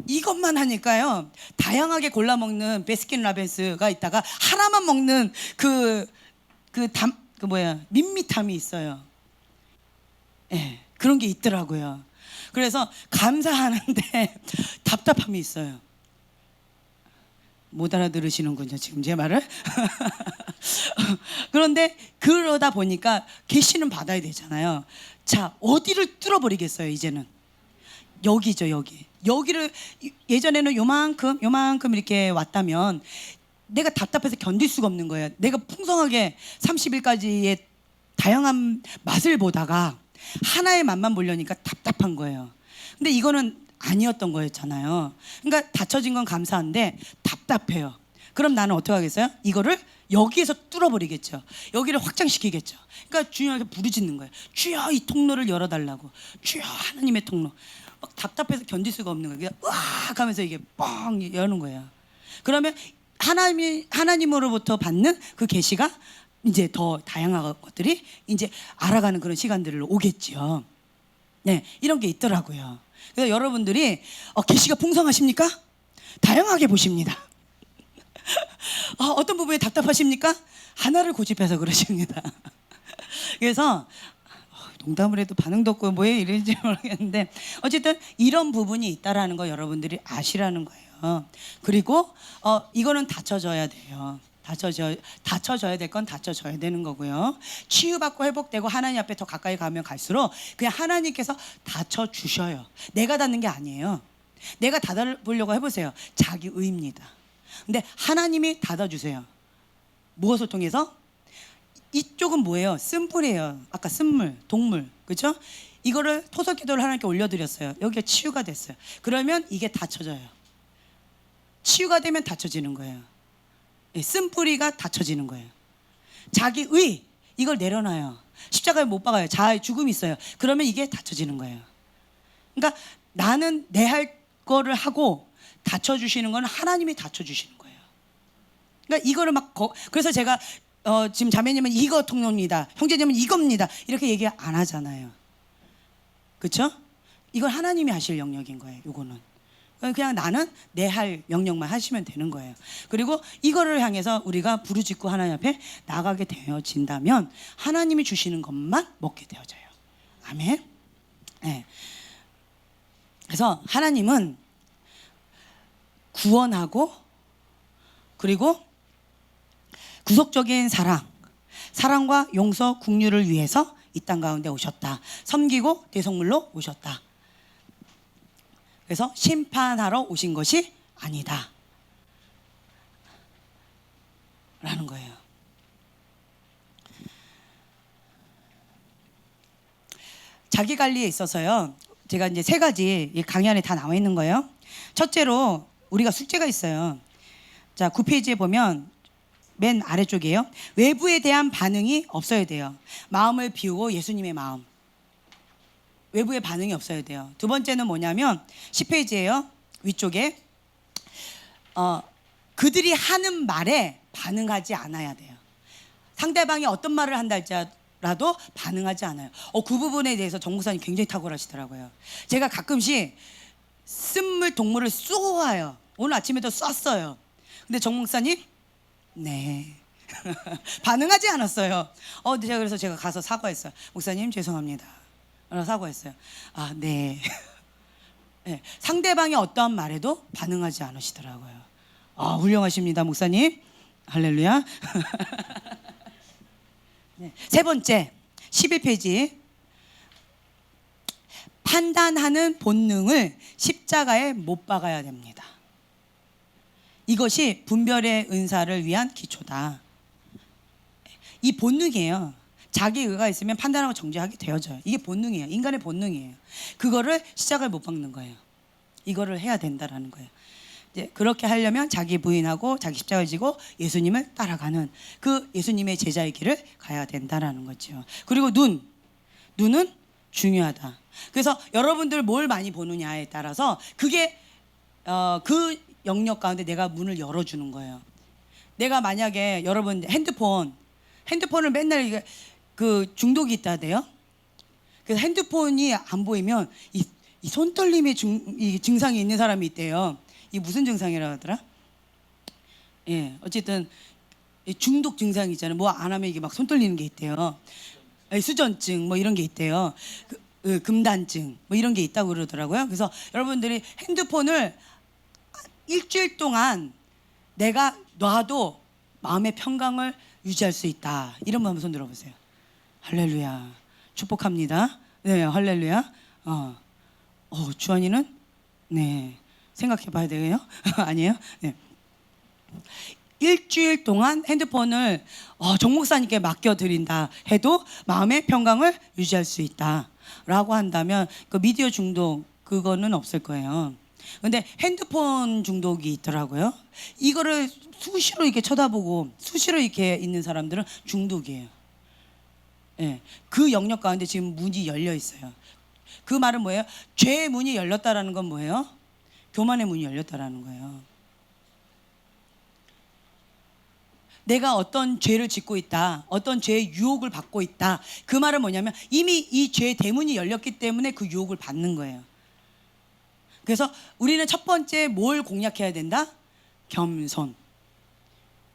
이것만 하니까요. 다양하게 골라 먹는 베스킨라빈스가 있다가 하나만 먹는 밋밋함이 있어요. 예, 그런 게 있더라고요. 그래서 감사하는데 답답함이 있어요. 못 알아들으시는군요, 지금 제 말을. 그런데 그러다 보니까 계시는 받아야 되잖아요. 자, 어디를 뚫어버리겠어요, 이제는. 여기죠, 여기. 여기를 예전에는 요만큼 이렇게 왔다면 내가 답답해서 견딜 수가 없는 거예요. 내가 풍성하게 30일까지의 다양한 맛을 보다가 하나의 맛만 보려니까 답답한 거예요. 근데 이거는 아니었던 거였잖아요. 그러니까 닫혀진 건 감사한데 답답해요. 그럼 나는 어떻게 하겠어요? 이거를 여기에서 뚫어버리겠죠. 여기를 확장시키겠죠. 그러니까 주님한테 부르짖는 거예요. 주여, 이 통로를 열어달라고. 주여, 하나님의 통로. 막 답답해서 견딜 수가 없는 거예요. 그냥 으악 하면서 이게 뻥 여는 거예요. 그러면 하나님으로부터 받는 그 계시가 이제 더 다양한 것들이 이제 알아가는 그런 시간들을 오겠죠. 네, 이런 게 있더라고요. 그래서 여러분들이 계시가 풍성하십니까? 다양하게 보십니다. 어떤 부분에 답답하십니까? 하나를 고집해서 그러십니다. 그래서 농담을 해도 반응도 없고 뭐에 이런지 모르겠는데 어쨌든 이런 부분이 있다라는 거 여러분들이 아시라는 거예요. 그리고 이거는 닫혀져야 돼요. 닫혀져야 될 건 닫혀져야 되는 거고요. 치유받고 회복되고 하나님 앞에 더 가까이 가면 갈수록 그냥 하나님께서 닫혀주셔요. 내가 닫는 게 아니에요. 내가 닫아보려고 해보세요. 자기 의입니다. 근데 하나님이 닫아주세요. 무엇을 통해서? 이쪽은 뭐예요? 쓴불이에요. 아까 쓴물, 동물, 그렇죠? 이거를 토속 기도를 하나님께 올려드렸어요. 여기가 치유가 됐어요. 그러면 이게 닫혀져요. 치유가 되면 닫혀지는 거예요. 쓴뿌리가 닫혀지는 거예요. 자기 의, 이걸 내려놔요. 십자가에 못 박아요. 자아의 죽음이 있어요. 그러면 이게 닫혀지는 거예요. 그러니까 나는 내 할 거를 하고 닫혀주시는 건 하나님이 닫혀주시는 거예요. 그러니까 이거를 그래서 제가 지금 자매님은 이거 통로입니다, 형제님은 이겁니다, 이렇게 얘기 안 하잖아요. 그렇죠? 이건 하나님이 하실 영역인 거예요. 이거는 그냥 나는 내 할 영역만 하시면 되는 거예요. 그리고 이거를 향해서 우리가 부르짖고 하나님 앞에 나가게 되어진다면 하나님이 주시는 것만 먹게 되어져요. 아멘. 네. 그래서 하나님은 구원하고 그리고 구속적인 사랑과 용서, 긍휼을 위해서 이 땅 가운데 오셨다. 섬기고 대속물로 오셨다. 그래서 심판하러 오신 것이 아니다 라는 거예요. 자기 관리에 있어서요, 제가 이제 3가지 강의 안에 다 나와 있는 거예요. 첫째로 우리가 숙제가 있어요. 자, 9페이지에 보면 맨 아래쪽이에요. 외부에 대한 반응이 없어야 돼요. 마음을 비우고 예수님의 마음. 외부의 반응이 없어야 돼요. 두 번째는 뭐냐면 10페이지예요. 위쪽에 그들이 하는 말에 반응하지 않아야 돼요. 상대방이 어떤 말을 한다 할지라도 반응하지 않아요. 그 부분에 대해서 정 목사님 굉장히 탁월하시더라고요. 제가 가끔씩 쓴물 동물을 쏘아요. 오늘 아침에도 쐈어요. 근데 정 목사님 네 반응하지 않았어요. 근데 그래서 제가 가서 사과했어요. 목사님 죄송합니다. 사과했어요. 네. 네. 상대방이 어떠한 말에도 반응하지 않으시더라고요. 훌륭하십니다, 목사님. 할렐루야. 네. 세 번째 11페이지. 판단하는 본능을 십자가에 못 박아야 됩니다. 이것이 분별의 은사를 위한 기초다. 이 본능이에요. 자기 의가 있으면 판단하고 정죄하게 되어져요. 이게 본능이에요. 인간의 본능이에요. 그거를 십자가에 못 박는 거예요. 이거를 해야 된다라는 거예요. 이제 그렇게 하려면 자기 부인하고 자기 십자가를 지고 예수님을 따라가는 그 예수님의 제자의 길을 가야 된다라는 거죠. 그리고 눈은 중요하다. 그래서 여러분들 뭘 많이 보느냐에 따라서 그게 그 영역 가운데 내가 문을 열어주는 거예요. 내가 만약에 여러분 핸드폰을 맨날 이게 그 중독이 있다대요. 그래서 핸드폰이 안 보이면 이 손떨림의 이 증상이 있는 사람이 있대요. 이 무슨 증상이라고 하더라? 예, 어쨌든 중독 증상이 있잖아요. 뭐 안 하면 이게 막 손 떨리는 게 있대요. 수전증 뭐 이런 게 있대요. 금단증 뭐 이런 게 있다고 그러더라고요. 그래서 여러분들이 핸드폰을 일주일 동안 내가 놔도 마음의 평강을 유지할 수 있다. 이런 분 한번 손 들어보세요. 할렐루야. 축복합니다. 네, 할렐루야. 주한이는 네 생각해 봐야 되겠요? 아니에요? 네. 일주일 동안 핸드폰을 정 목사님께 맡겨드린다 해도 마음의 평강을 유지할 수 있다라고 한다면 그 미디어 중독 그거는 없을 거예요. 근데 핸드폰 중독이 있더라고요. 이거를 수시로 이렇게 쳐다보고 수시로 이렇게 있는 사람들은 중독이에요. 예, 그 영역 가운데 지금 문이 열려 있어요. 그 말은 뭐예요? 죄의 문이 열렸다라는 건 뭐예요? 교만의 문이 열렸다라는 거예요. 내가 어떤 죄를 짓고 있다, 어떤 죄의 유혹을 받고 있다. 그 말은 뭐냐면 이미 이 죄의 대문이 열렸기 때문에 그 유혹을 받는 거예요. 그래서 우리는 첫 번째 뭘 공략해야 된다? 겸손.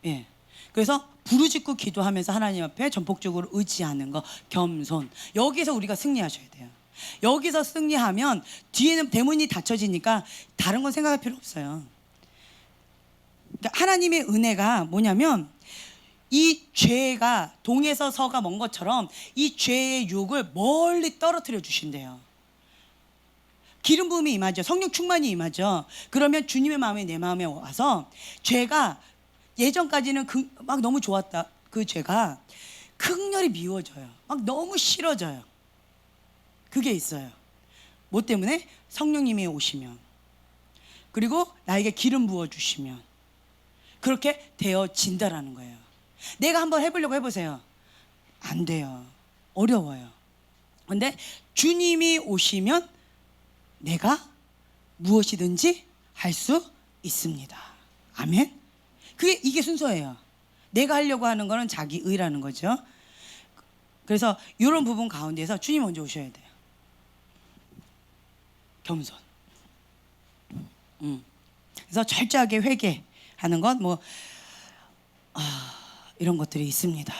예. 그래서 부르짖고 기도하면서 하나님 앞에 전폭적으로 의지하는 거, 겸손. 여기서 우리가 승리하셔야 돼요. 여기서 승리하면 뒤에는 대문이 닫혀지니까 다른 건 생각할 필요 없어요. 그러니까 하나님의 은혜가 뭐냐면 이 죄가 동에서 서가 먼 것처럼 이 죄의 유혹을 멀리 떨어뜨려 주신대요. 기름 부음이 임하죠. 성령 충만이 임하죠. 그러면 주님의 마음이 내 마음에 와서 죄가 예전까지는 막 너무 좋았다. 그 죄가 극렬히 미워져요. 막 너무 싫어져요. 그게 있어요. 뭐 때문에? 성령님이 오시면, 그리고 나에게 기름 부어주시면 그렇게 되어진다라는 거예요. 내가 한번 해보려고 해보세요. 안 돼요. 어려워요. 근데 주님이 오시면 내가 무엇이든지 할 수 있습니다. 아멘. 이게 순서예요. 내가 하려고 하는 거는 자기 의라는 거죠. 그래서 이런 부분 가운데서 주님 먼저 오셔야 돼요. 겸손. 그래서 철저하게 회개하는 것 이런 것들이 있습니다.